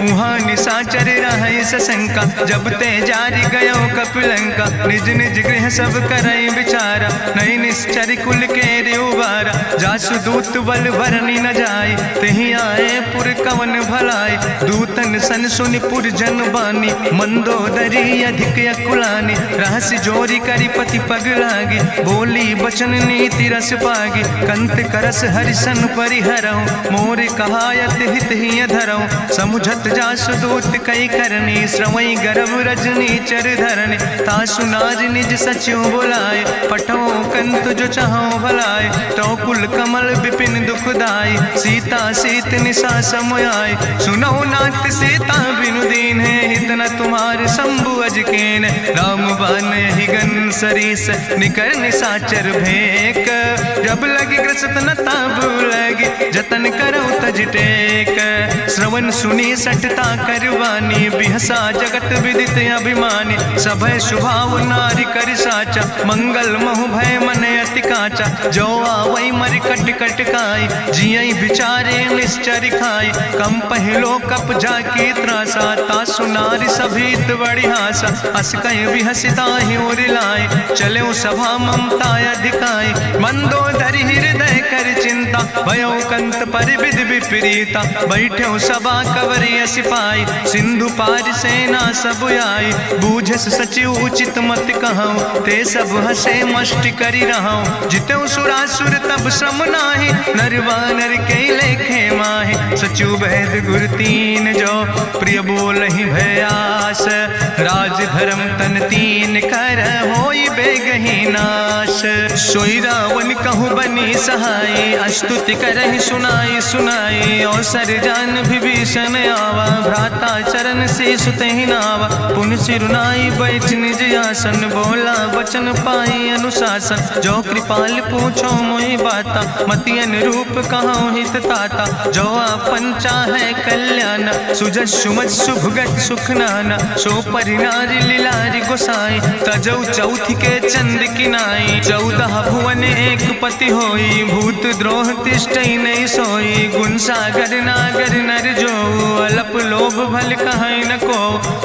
उहाँ निशाचर रहै सशंका। जब ते जारी गयो कपिलंका, निज निज गृह सब करई विचारा। नहीं निश्चर कुल के रेउबारा, जासु दूत बल भरनी न जाय। तेहि आए पुर कवन भलाई, दूतन सन सुनि पुर जन बानी। मंदोदरी अधिक अकुलानी, रहस्य जोरी करी पति पग लागी। बोली बचन नीति रस पागी, कंत करस हरिसन परिहरहु। मोर कहायत हित ही धरहु, समुझत जासु दूत कई करनी। श्रवई गर्भ रजनी चर धरनी, तासु नाज निज सचिव बुलाए। पठो कंत जो चाहो भलाए, तो कुल कमल विपिन दुखदाई। सीता सीत निशा समयाय, सुनो नाथ सीता बिनु दीन है। हित न तुम्हारे शंभु अजकेन, राम बान ही गन सरीस। निकर निशाचर भेक, जब लगी ग्रसत न ताब लगी। जतन करो तज टेक, श्रवण सुनी सटता करवानी। बिहसा जगत विदित अभिमानी, सभय स्वभाव नारी कर साचा। मंगल महु भय मन अति काचा, जो आवै मर कट कट खाई। जियई बिचारे निश्चर खाई, कम पहलो कप जाकी त्रासा। तासु नारी सभीत बड़ी हासा, अस कहीं विहसिता ही उर लाए। चले सभा ममता अधिकाई, मंदोदरी हृदय कर चिंता। भयो कंत पर विध विपरीता, बैठे सभा कवरिय सिपाही। सिंधु पार सेना सब आई, बूझस सचिव उचित मत कहूँ। ते सब हसे मष्ट करी रहूँ, जितेऊ सुरासुर तब श्रम नाही। नरवानर के लेखे माहि, सचिव भेद गुर तीन जो। प्रिय बोल ही भयास, राज धर्म तन तीन कर। होई बेगही नाश, सोई रावण कहूँ बनी सहाय। अस्तुति करहि सुनाई सुनाई, अवसर जान विभीषण आवा। भ्राता चरण से सुतहि नावा, पुन सिरुनाई बैठ निज आसन। बोला वचन पाई अनुशासन, जो कृपाल पूछो मोहि बाता। मति अनुरूप कहूँ हित ताता, जो आपन चाहे कल्याण। सुजस सुमत सुभगत सुख नाना, सो परिनारी लीलारी गोसाई। तजौ चौथ के चंद किनाई, 14 भुवन एक पति होई। भूत द्रोह तिष्ठई नहीं सोई, गुण सागर नागर नर जो। अलप लोभ भल कहीं न को,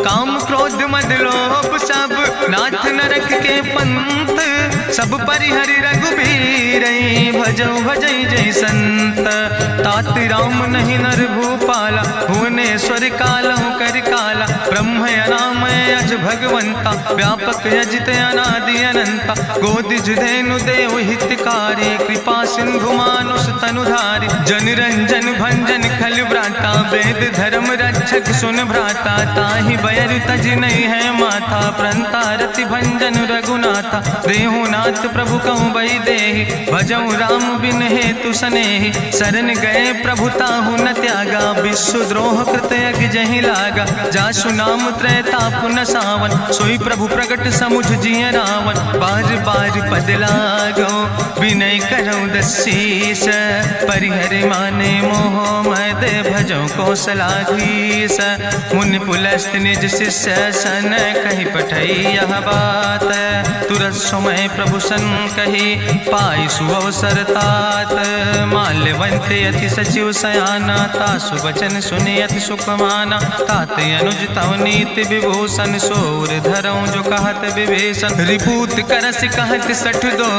काम क्रोध मद लोभ सब। नाथ नरक के पंथ, सब परिहरि रघुबीर। भजौ भजई जय संत, तात राम नहीं नर भूपाला। भुवनेश्वर कालहु कर काला, ब्रह्म अनामय अज भगवंता। व्यापक अजित अनादि अनंता, गोदिज धेनु देव हितकारी। कृपा सिंधु मानुष तनुधारी, जन रंजन भंजन खल व्राता। वेद धर्म रक्षक सुन भ्राता, ताहि बयर तज नहीं है माथा। प्रंता रति भंजन रघुनाथा, देहु नाथ प्रभु कहूँ बई देहि। भजऊ राम बिन हेतु सनेहि, शरण गए प्रभु ताहु न त्यागा। विश्व द्रोह कृत यज्ञ जहि लागा, जासु नाम त्रैताप न सावन, सोई प्रभु प्रगट समुझ जिय रावण। बार बार पद लागो विनय करऊँ दसीस, परिहर माने मोह मद भजो कौशलाधीश। मुनि पुलस्त निज शिष्य सन, कही पठई यह बात। तुरत समय प्रभु सन कही, पाई सुअवसर तात। माल्यवंत अति सचिव सयाना, तासु वचन सुनि अति सुख माना। तात अनुज तव नीति विभूषण, सोर धरऊँ जो कहत विभीषण। रिपूत करस कहत सठ दो,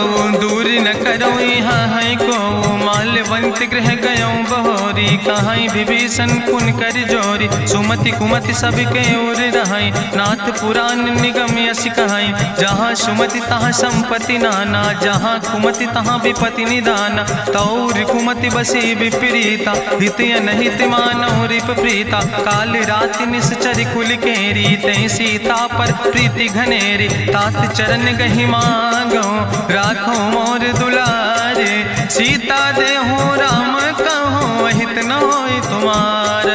दूर न करऊँ यहाँ है को। माल्यवंत गृह गयऊँ बहोरी, कहाई विभीषण पुन कर जोरी। सुमति कुमति सबके ओर रहाई, नाथ पुराण निगम यस कहाई। जहाँ सुमति तहाँ संपत्ति नाना, जहाँ कुमति तहाँ विपति निदाना। तौर कुमति बसी विपरीता, हित अनहित मानव रिप प्रीता। काल राति निश्चर कुल केरी, तै सीता पर प्रीति घनेरी। तात चरण गहि मांगो, राखो मोर दुलारे। सीता देहु राम कहो, अहित न होय तुम्हार।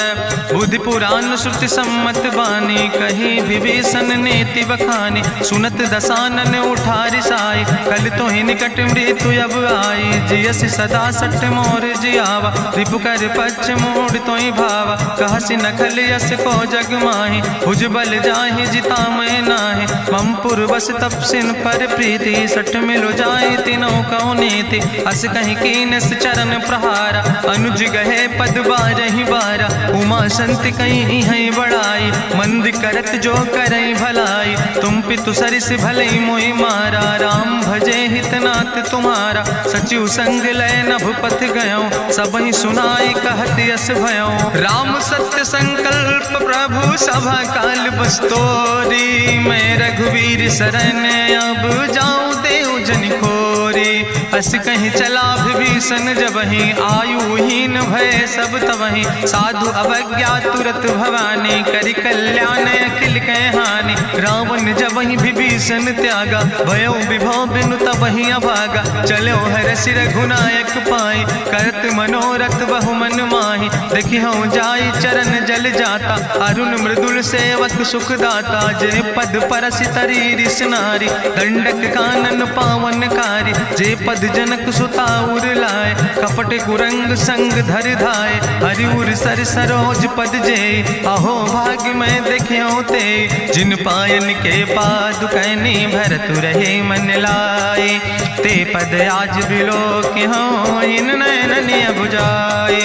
बुद्धि पुराण श्रुति सम्मत बानी, कही विभीषण नीति बखानी। सुनत दसानन उठारि साई, कल तो ही निकट मृत्यु अब आई। जियस सदा सठ मोर जियावा, रिपु कर पक्ष मोड़ तो ही भावा। कहसि नखल यस को जग माही, भुज बल जाहि जिता मैं नाही। ममपुर बस तपसिन पर प्रीति, सठ मिलो जाए तीनों कौ नीति। अस कहीं कीनस चरण प्रहारा, अनुज गहे पद बारहि बारा। उमा संत कहीं है बड़ाई, मंद करत जो करई भलाई। तुम पितु सरिस भलई मोहि मारा, राम भजे हितनाथ तुम्हारा। सचिव संग लय नभ पथ गयो, सबहि सुनाई कहत यस भयो। राम सत्य संकल्प प्रभु सभा काल बस्तोरी। मैं रघुवीर शरण अब जाऊं देव जन खोरी। अस कहीं चला विभीषण जबहि, आयुहीन भय सब तबहि। साधु अवज्ञा तुरत भवानी, करि कल्याण अखिल कह हानि। रावण जबहि विभीषण त्यागा, भयो विभव बिनु तबहि अभागा। चलो हरषि रघुनायक पाई, करत मनोरथ बहु मन माही। देखियो जाई चरण जल जाता, अरुण मृदुल सेवक सुख दाता। जे पद परसि तरी रिस नारी, दंडक कानन पावन कारी। जे पद जनक सुता उर लाए, कपट कुरंग संग धर धाय। हरिउर सर सरोज पद जे, अहो भाग्य मैं देख्यो ते। जिन पायन के पादु कहनी, भरत रहे मन लाए। ते पद आज बिलोक हो, इन नयन बुझाए।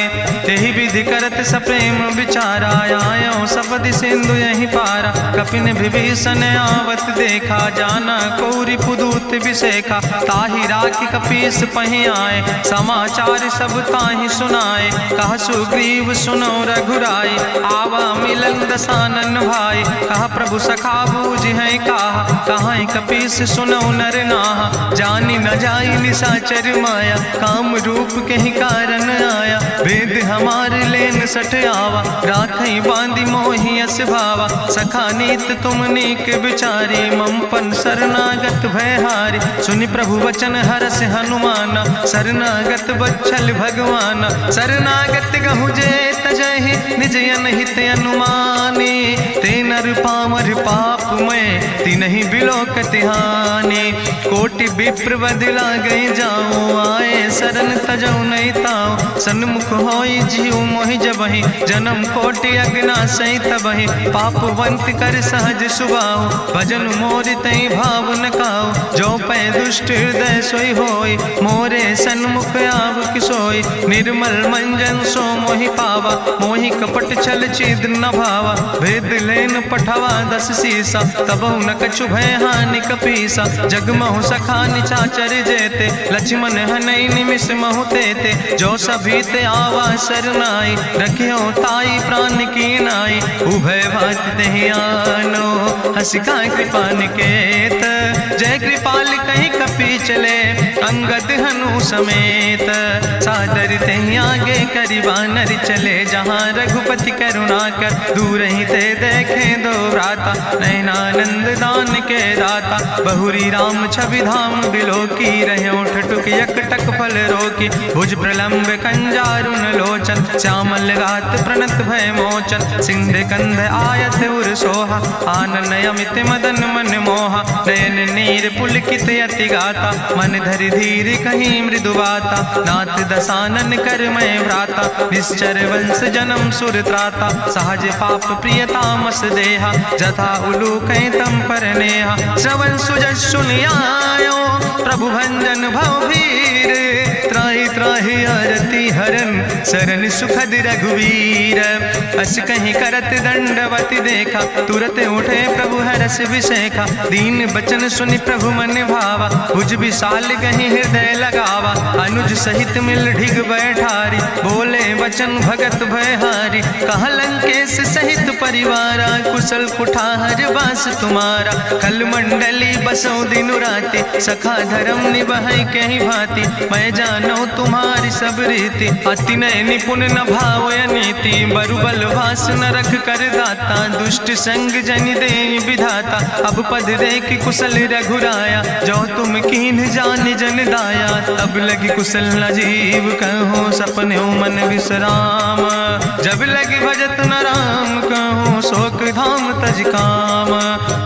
तेहि विधि करत सप्रेम विचारा, आयो सपदि सिंधु यही पारा। कपिन विभीषण आवत देखा, जाना कौरि पुदूत विशेखा। ताहि राखि कपीस पहि आए, समाचार सब ताहि सुनाए। कह सुग्रीव सुनो रघुराई, आवा मिलन दसानन भाई। कह प्रभु सखा बूझ है कहा, कहाँ कपीस सुनो नर नाहा। जानी न जाई निशाचर माया, काम रूप के ही कारण आया। वेद हमार लेन सठ आवा, राखई बांधी मोहि यस भावा। सखा नीत तुम नीक विचारी, ममपन शरणागत भयहारी। सुनि प्रभु वचन हरस हनुमाना, शरणागत बच्छल भगवाना। शरणागत गहु जे तजहि, निज अनहित अनुमानी। ते नर पामर पाप में, तिनहि बिलोकत हानि। कोटि विप्र बदला गई जाऊँ, आए शरण तजऊ नहीं ताऊ। सन्मुख होई जीव मोहि जबहि, जन्म कोटि अग्ना सही तबहि। पापवंत कर सहज सुभाऊ, भजन मोर तई भाव न काऊ। जो पै दुष्ट हृदय सोई होई, मोरे सन्मुख आव किसोई। निर्मल मंजन सो मोहि पावा, मोहि कपट छल छिद्र न भावा। भेद लेन पठवा दस सीसा, तबहु न कछु भय हानि कपीसा। जगमहु सखा निचाचर जेते, लक्ष्मण हनई निमिष महु तेते। जो सभी ते आवा सरनाई, रखियो ताई प्राण की नाई। उभय भात तेहि आनो, हसिका कृपा निकेत। जय कृपाल कहीं कपी चले, अंग अंगद हनु समेत। सादर तहि आगे करि बानर चले, जहाँ रघुपति करुणा कर दूर ही ते देखे दो भ्राता। नयनानंद दान के दाता, बहुरी राम छवि धाम बिलोकी। रहे ठटुक यकटक फल रोकी, भुज प्रलंब कंजारुन लोचन। श्यामल गात प्रणत भय मोचन, सिंध कंध आयत उर सोहा। आनन अमित मदन मन मोहा, नयन नीर पुलकित अति गाता। मन धरि धीर कहीं मृदु बाता, नाथ दसानन कर मैं भ्राता। निश्चर वंश जन्म सुर त्राता, सहज पाप प्रियतामस देहा। जथा उलूक तम पर नेहा, श्रवण सुजस सुनियायो। प्रभु भंजन भव भीर, त्राहि त्राहि आरती हरन। शरण सुखद रघुवीर, अस कहीं करत दंडवत देखा। तुरत उठे प्रभु हरस विशेखा, दीन बचन सुनि प्रभु मन भावा। भुज विशाल कहीं हृदय लगावा, अनुज सहित मिल ढिग बैठारी। बोले वचन भगत भयहारी, कहा लंकेश सहित परिवारा। कुशल कुठार बास तुम्हारा, कल मंडली बसो दिनु राति। सखा धर्म निभाई कहीं भांति, मैं जानो तुम्हारी सब रीति। अति नय निपुण न भाव नीति, बरुबल भास न रख कर दाता। दुष्ट संग जन दे विधाता, अब पद देख कुशल रघुराया। जो तुम कीन जान जन दाया, तब लगी कुशल न जीव कहो। सपने मन विश्राम, जब लगी भजत न राम कहो। शोक धाम तज काम,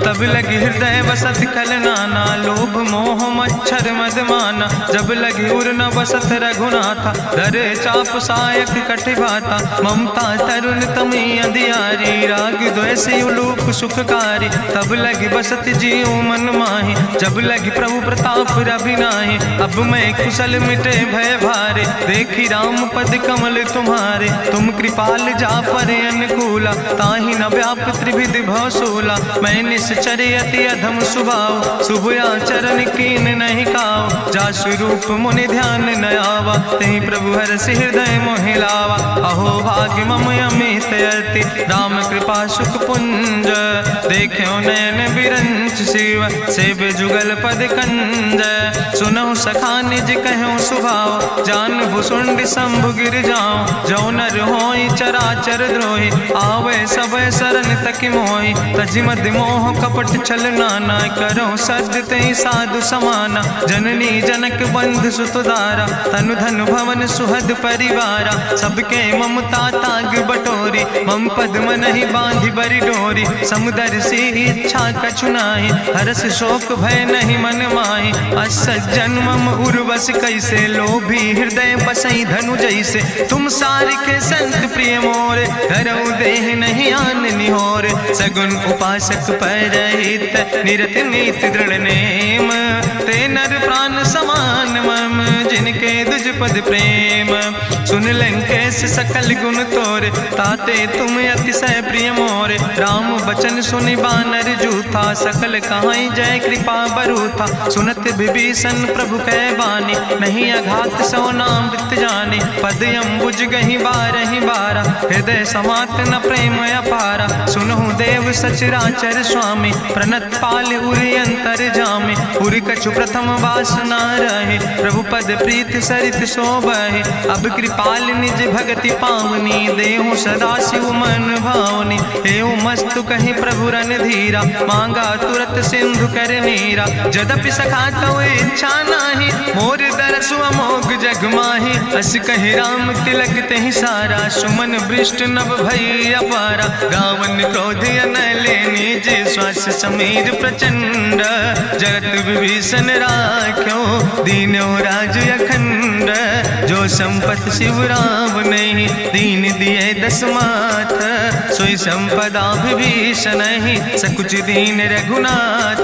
तब लगी हृदय बसत खल नाना। लोभ मोह मच्छर मद माना, जब लगी उर न बसत रघुनाथा। धर चाप सायक कटिभाता, ममता तरुण तमी अंधियारी। राग द्वेष उलूक सुखकारी, तब लगी बसत जीव मन माही। जब लगी प्रभु प्रताप रवि नाही, अब मैं कुशल मिटे भय भारे। देखी राम पद कमल तुम्हारे, तुम कृपाल जा पर अनुकूला। ताहि न व्याप त्रिविध भवसूला, मैं निश्चर अति अधम स्वभाव। शुभ आचरण कीन नहीं काव, जा स्वरूप मुनि ध्यान न आवा। तेहि प्रभु हरषि हृदय मोहि लावा। अहो भाग्य मम अमित अति, राम कृपा सुख पुंज। देखो नयन बिरंच शिव, सेव जुगल पद कंज। सुनहु सखा निज कहूँ सुभाव, जान भुसुंड शंभु गिर जाऊं। जो नर होई चराचर द्रोही, आवे सब शरण तक मोहि। तजि मद मोह कपट छल नाना, करो सद तेहि साधु समाना। जननी जनक बंधु सुत दारा, तनु धन भवन सुहद परिवारा। सबके ममता ताग बटोरी, मम पद मन ही बांधि बरी डोरी। समुदर सी इच्छा कछु नाही, हरस शोक भय नहीं मन माही। असज्जन मम उर्वश कैसे, लोभी हृदय बसई धनु जैसे। तुम सारिके संत प्रिय मोरे, धरऊ देह नहीं आन निहोर। सगुन उपासक परहित, निरत नीति दृढ़ नेम। ते नर प्राण समान मम, जिनके दुज पद प्रेम। सुन लंकेश सकल गुण तोरे, ताते तुम अतिशय प्रिय मोरे। राम बचन सुनि बानर जूथा, सकल कहाई जय कृपा बरूथा। सुनत विभीषण प्रभु कै बानी, नहीं अघात सो नाम वृत जानी। पद अम्बुज गहि बारहि बारा, हृदय समात न प्रेम अपारा। सुनहु देव सचराचर स्वामी, प्रणत पाल उरि अंतर जामी। उरि कछु प्रथम वासना रहे, प्रभु पद प्रीत सरित शोभहि। अब कृपाल निज भगति पावनी, देहु सदा शिव मन भावनी। एवं मस्तु कहि प्रभु रन धीरा, मांगा तुरत सिंधु कर नीरा। जदपि सखा तो इच्छा नाही, मोर दरसु अमोघ जग माही। अस कहि राम तिलक तेहि सारा, सुमन वृष्ट नभ भई अपारा। गावन क्रोध अनले निज, श्वास समीर प्रचंड। जगत विभीषण राख्यो, दीनो राज अखंड। जो संपत शिव राम नहीं, दीन दिए दस माथ। सोई संपदा विभीषण नहीं, सकुच दीन रघुनाथ।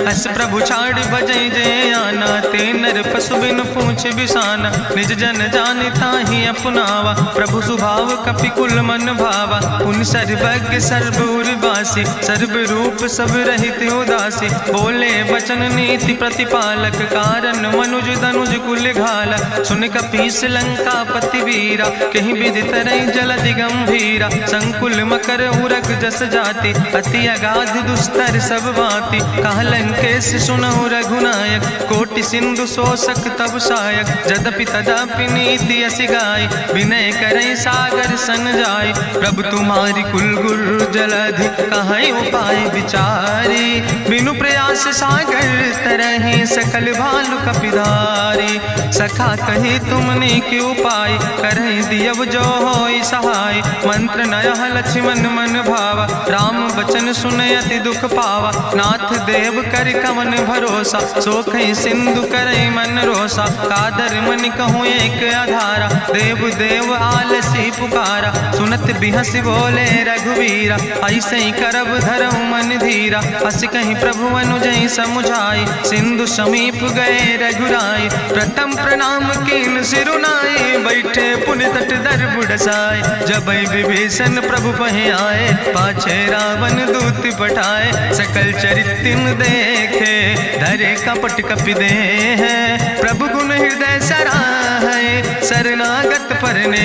अस प्रभु छाड़ भजई जय आना, ते नर पशु बिन पूछ बिसाना। निज जन जानिता ही अपनावा, प्रभु स्वभाव कपिकुल मन भावा। उन सर्वज्ञ सर्वउर्वासी, सर्व रूप सब रहित उदासी। बोले वचन नीति प्रतिपालक, कारण मनुज दनुज कुल घाला। सुन कपीस लंका पति वीरा, कहीं विधि तरई जलधि गंभीरा। संकुल मकर उरग जस जाति, अति अगाध दुस्तर सब भांति। कहा लंकेश सुनहु रघुनायक, कोटि सिंधु सो तोषक तब सायक, जदपि तदपि नीति असि गाय, विनय करई सागर सन जाय। प्रभु तुम्हारी कुल गुरु जलधि, कहीं उपाय विचारी, बिनु प्रयास सागर तरहि, सकल भालु कपिधारी। सखा कही तुमने के उपाय, करहि दियव जो होई सहाय। मंत्र नयह लक्ष्मण मन भावा, राम बचन सुनय अति दुख पावा। नाथ देव कर कवन भरोसा, सोखई सिंधु करई मन रोसा। कादर मन कहूँ एक आधारा, देव देव आलसी पुकारा। सुनत बिहस बोले रघुवीरा, ऐसे ही करब धरऊ मन धीरा। हस कहीं प्रभु अनुजय समुझाई, सिंधु समीप गए रघुराई। प्रथम प्रणाम कीन सिरुनाई, बैठे पुनि तट दर बुढ़साए। जब विभीषण प्रभु पहे आए, पाछे रावण दूत पठाए। सकल चरित्र देखे, धरे कपट कपि दे है। प्रभु गुण हृदय सराहै, शरणागत परने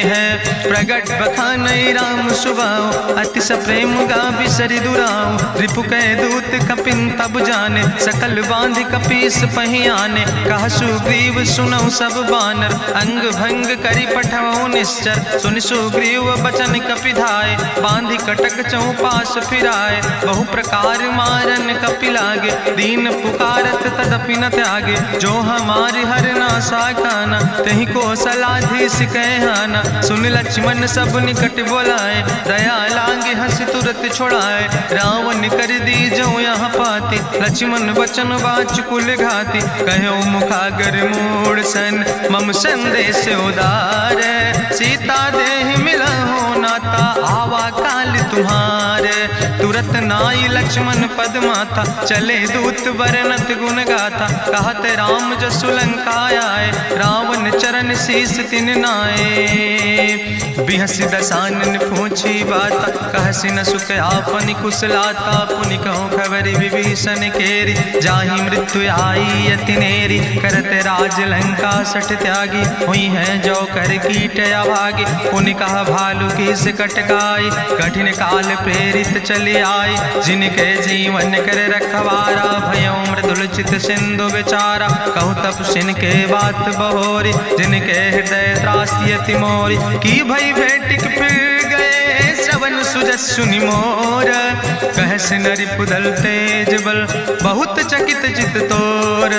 है। प्रगट बखानई राम सुभाओ, अति सप्रेम गावि सरि दुराओ। रिपु कै दूत कपिन तब जाने, सकल बांधि कपीस पहि आने। कहा सुग्रीव सुनौ सब बानर, अंग भंग करि पठवौ निश्चर। सुनि सुग्रीव बचन कपिधाय, बांधि कटक चौपास फिराए। बहु प्रकार मारन कपि लागे, दीन पुकारत तदपि न त्यागे। जो हमारि हर ना साकाना, तहि कौशलाधीश कहना। सुन लक्ष्मण सब निकट बोलाए, दया लागे हंस तुरत छोड़ाए। रावण कर दी जो यहाँ पाती, लक्ष्मण बचन बाच कुल घाती। कहो मुखागर मूढ़ सन, मम संदेश उदार। सीता देह मिला हो नाता, आवा काल तुम्हारे। तुरत नाई लक्ष्मण पद माथा, चले दूत बरनत गुण गाथा। कहत राम जसु लंका आए, रावण चरण शीस तिन नाए। बिहसी दसानन पूछी बाता, कहसी न सुख आपन कुशलाता। पुनि कहूँ खबरि विभीषण केरी, जाहि मृत्यु आई अति नेरी। करत राज लंका सठ त्यागी, हुई है जो कर कीट अभागी। पुनि कहा भालू कीस कटकाई, कठिन काल प्रेरित चली आई। जिनके जीवन कर रखवारा, भयो मृदुल चित सिंधु विचारा। कहूँ तप सिन के बात बहोरी, जिनके हृदय त्रासी अति मोरी। की भई भेटिक फिर गए, श्रवण सुजस सुनि मोर। कहस नरि पुदल तेज बल, बहुत चकित चित तोर।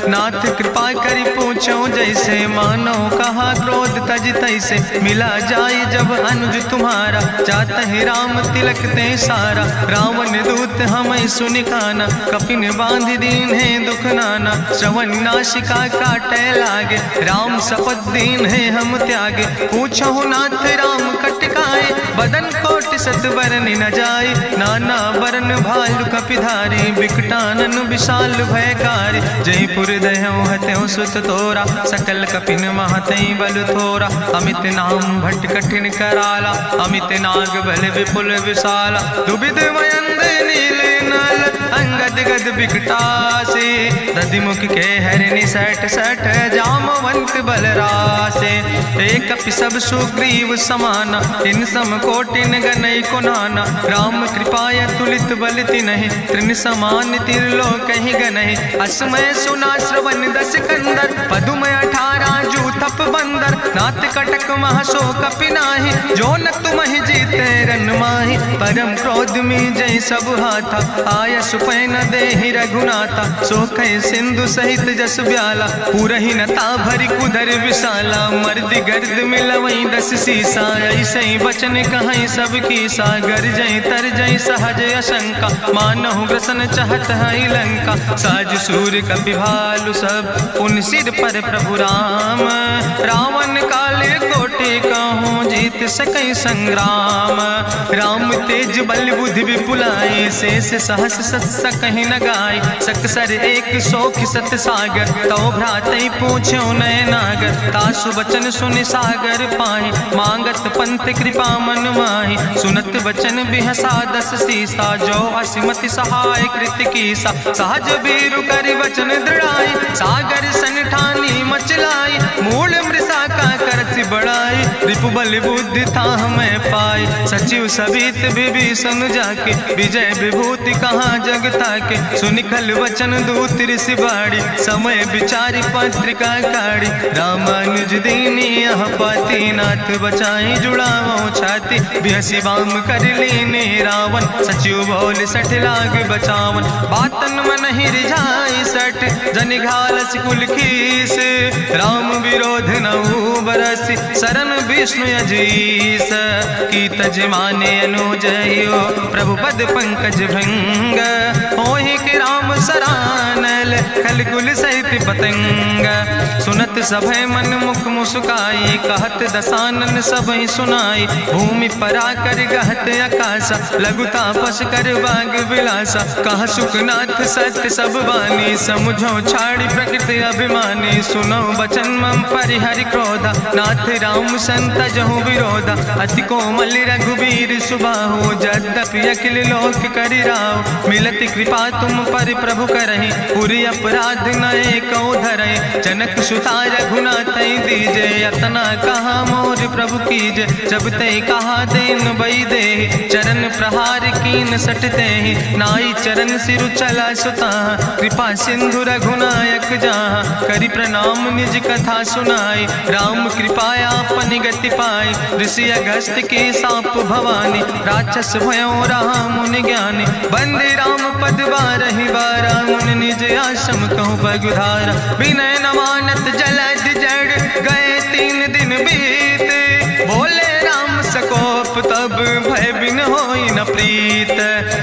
नाथ कृपा करि पूछो जैसे, मानो कहा क्रोध तज तैसे। मिला जाय जब अनुज तुम्हारा, जात है राम तिलक ते सारा। रावण दूत हमें सुनि काना, कपिन बांध दीन है दुख नाना। श्रवण नासिका काटे लागे, राम शपथ दीन है हम त्यागे। पूछो नाथ राम कटकाए, बदन कोटि सत बरन न जाए। नाना बरन भालु कपिधारी, बिकटानन विशाल भयकारी। जयपुर दह्यों हत्यों सुत तोरा, सकल कपिन महतई बल थोरा। अमित नाम भट्ट कठिन कराला, अमित नाग बल विपुल विशाला। दुबिध मयंद नील नल, अंगद गद बिकटासे। दधिमुख के हरिणि सठ सठ, जामवंत बलरासे। एक कपि सब सुग्रीव समाना, इन सम कोटिन गनई को नाना। राम कृपाय तुलित बल तिन्हि, त्रिन समान तिरलोक ही गनहि। असमय सुना श्रवण दस कंदर, पदुमय 18 जूथप बंदर। नाथ कटक महसो कपि नाहि, जो न तुमहि जीते रन माहि। परम क्रोध में जय सब हाथा, आय सुपै न देहि रघुनाथा। सो कह सिंधु सहित जस ब्याला, पूरहि नता भरि कुधर विशाला। मर्द गर्द मिलवई 10 सीसा, ऐसे बचन कहीं सब की सागर। जय तर जय सहज अशंका, मानहु ग्रसन चाहत है लंका। साज सूर कपि भालु सब, पुन सिर पर प्रभु राम। रावण काले कोटि कहूँ, जीत सकई संग्राम। राम तेज बल बुद्धि विपुलाई, शेष सहस सत कहीं न गाय। सकसर 100 सत सागर, तो भ्रातई पूछो नय नागर। तासु बचन सुनि सागर पाहि, मांगत पंथ कृपा मन माहि। सुनत बचन बिहसा 10 सीसा, जो असिमति सहाय कृत कीसा। सहज बीरु करि वचन दृढ़ाई, सागर सन ठानी मचलाई। मूल मृषा का करसि बड़ाई, रिपु बल बुद्धि था हमें पाई, सचिव सबित विभीषण जाके, विजय विभूति कहाँ जग ताके। सुनि खल वचन दूत ऋषि बाड़ी, समय विचारी पत्रिका काढ़ी। रामानुज दीनी यह पाती, नाथ बचाई जुड़ावो छाती। बिहसी बाम कर लीने रावण, सचिव बोल सठ लाग बचावन। बातन मन ही रिझाई सठ, जनि घालस कुल खीस। राम विरोध नहु बरसी, शरण विष्णु अजीस। की तज माने अनुजयो, प्रभु पद पंकज भंग। होहि के राम सरानल, खल कुल सहित पतंग। सुनत सभय मन मुख मुस्काई, कहत दसानन सबहि सुनाई। भूमि परा कर गहत आकाशा, लघु तापस कर बाग विलासा। कहा सुखनाथ सत्य सब बानी, समुझो छाड़ी प्रकृति अभिमानी। सुनो बचन मम परिहरि क्रोधा, नाथ राम संत जहु विरोधा। अति कोमल रघुबीर सुबाहु, यद्यपि अखिल लोक करि राव। मिलति कृपा तुम पर प्रभु करहि, पुरि अपराध नए कौ धरहि। जनक सुता रघुनाथ दीजे, यतना कहा मोर प्रभु कीजे। जब ते कहा देन बई दे, चरण प्रहार कीन सट देहि। नाई चरण सिरु चला सुता, कृपा सिंधु रघुनायक जहाँ। करि प्रणाम निज कथा सुनाई, राम कृपाया अपनी गति पाई। ऋषि अगस्त के साप भवानी, राक्षस भयो रहा मुनि ज्ञानी। बंदे राम पद बारहि बारा, मुनि निज आश्रम कहु पगुधारा। विनय न मानत जलद जड़, गए 3 दिन बीते। बोले राम सकोप तब, भय बिन होई न प्रीत।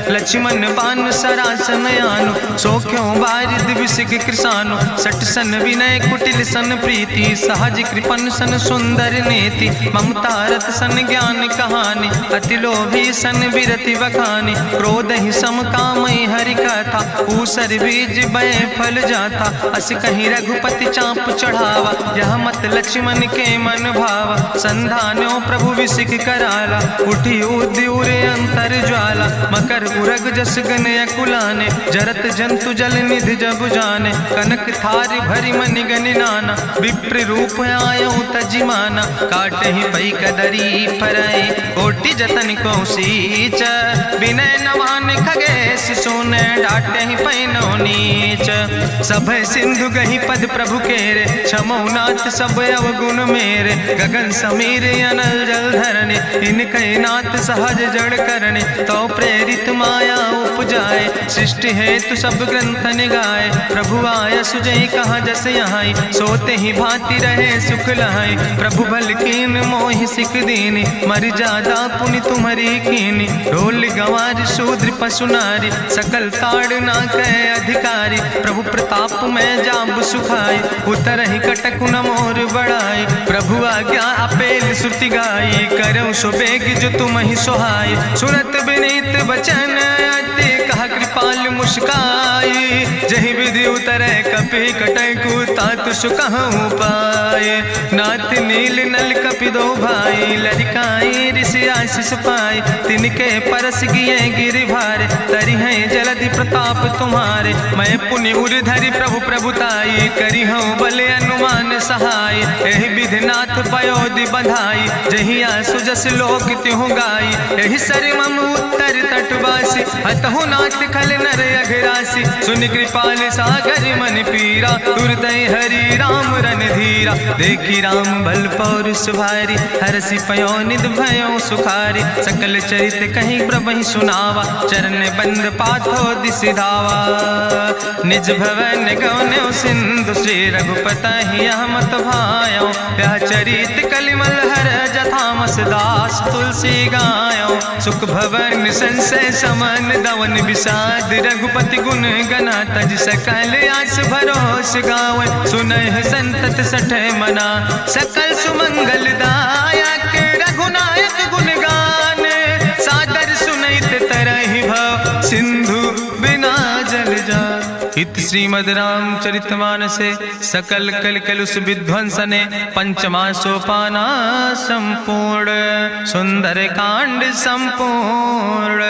लक्ष्मण बान सरासन यानु, सो क्यों बारिद विसिग कृसानु। सठ सन विनय कुटिल सन प्रीति, सहज कृपन सन सुंदर नेति। ममता रत सन ज्ञान कहानी, अति लोभी सन विरति बखानी। क्रोध ही सम कामई हरि कथा, ऊसर बीज बय फल जाता। अस कहीं रघुपति चाप चढ़ावा, यह मत लक्ष्मण के मन भावा। संधान्यो प्रभु विसिक कराला, उठी उद्यूर अंतर ज्वाला। मकर उरग जस गन अकुलाने, जरत जंतु जल निधि जब जाने। कनक थारी भरी मनि गनि नाना, विप्र रूप आयो तजिमाना। काटहि पई कदरी फरई, कोटि जतन को सींच। विनय नवान खगेश सोने, डाटहि पैनो नीच। सब सिंधु गहि पद प्रभु केरे, क्षमो नाथ सब अवगुण मेरे। गगन समीर अनल जल धरने, इनके नाथ सहज जड़ करने। तो प्रेरित माया उपजाए, सृष्टि हेतु सब ग्रंथ निगाए। प्रभु आय सुजई कहा जस यहाँ, सोते ही भांति रहे सुख लहाई। प्रभु भल कीन मोहि सिख दीनी, मर जादा पुनि तुम्हारी कीनी। ढोल गंवार शूद्र पशु नारी, सकल ताड़ ना कहे अधिकारी। प्रभु प्रताप में जाब सुखाई, उतर ही कटक न मोर बढ़ाई। प्रभु आज्ञा अपेल श्रुति गाई, करऊँ सो बेग जो तुम ही सोहाई। सुनत विनीत बचन अति, कहा कृपाल मुस्काई। जहि विधि उतरे कपि कटकु, तातु सुकहु पाए। नाथ नील नल कपि दो भाई, लरिकाई ऋषि आशीष पाए। तिनके परस गिए गिरि भारे, तरि हैं जलधि प्रताप तुम्हारे। मैं पुनि उर धरि प्रभु प्रभुताई, करी हूँ बल अनुमान सहाय। एहि विधि नाथ पयोधि बधाई, जहिया सुजस लोक त्यों गाई। एहि सर मम उत्तर तटवासी, हतहु नाथ खल नर अघरासी। सुनि कृपाल सागर मन पीरा, तुरतै हरि राम रणधीरा। देखी राम बल पौरुष भारी, हरसि पयो निध भयो सुखारी। सकल चरित कहीं प्रभु सुनावा, चरण बंद पाथो दिसि धावा। निज भवन गौन्यो सिंधु, श्री रघुपति यह मत भायो। यह चरित कलिमल हर जथामस, दास तुलसी गायो। सुख भवन संशय समन, दवन विषाद रघुपति गुण गना। तज सकल आस भरोस गावे, सुनहि संतत सठ मना। सकल सुमंगल दायक, रघुनायक गुण गाने। सादर सुनैत तरहि भव, सिंधु बिना जल जा। इत श्रीमद् रामचरितमानसे सकल कलकलुष विध्वंसने। पंचमा सोपाना संपूर्ण, सुंदर कांड संपूर्ण।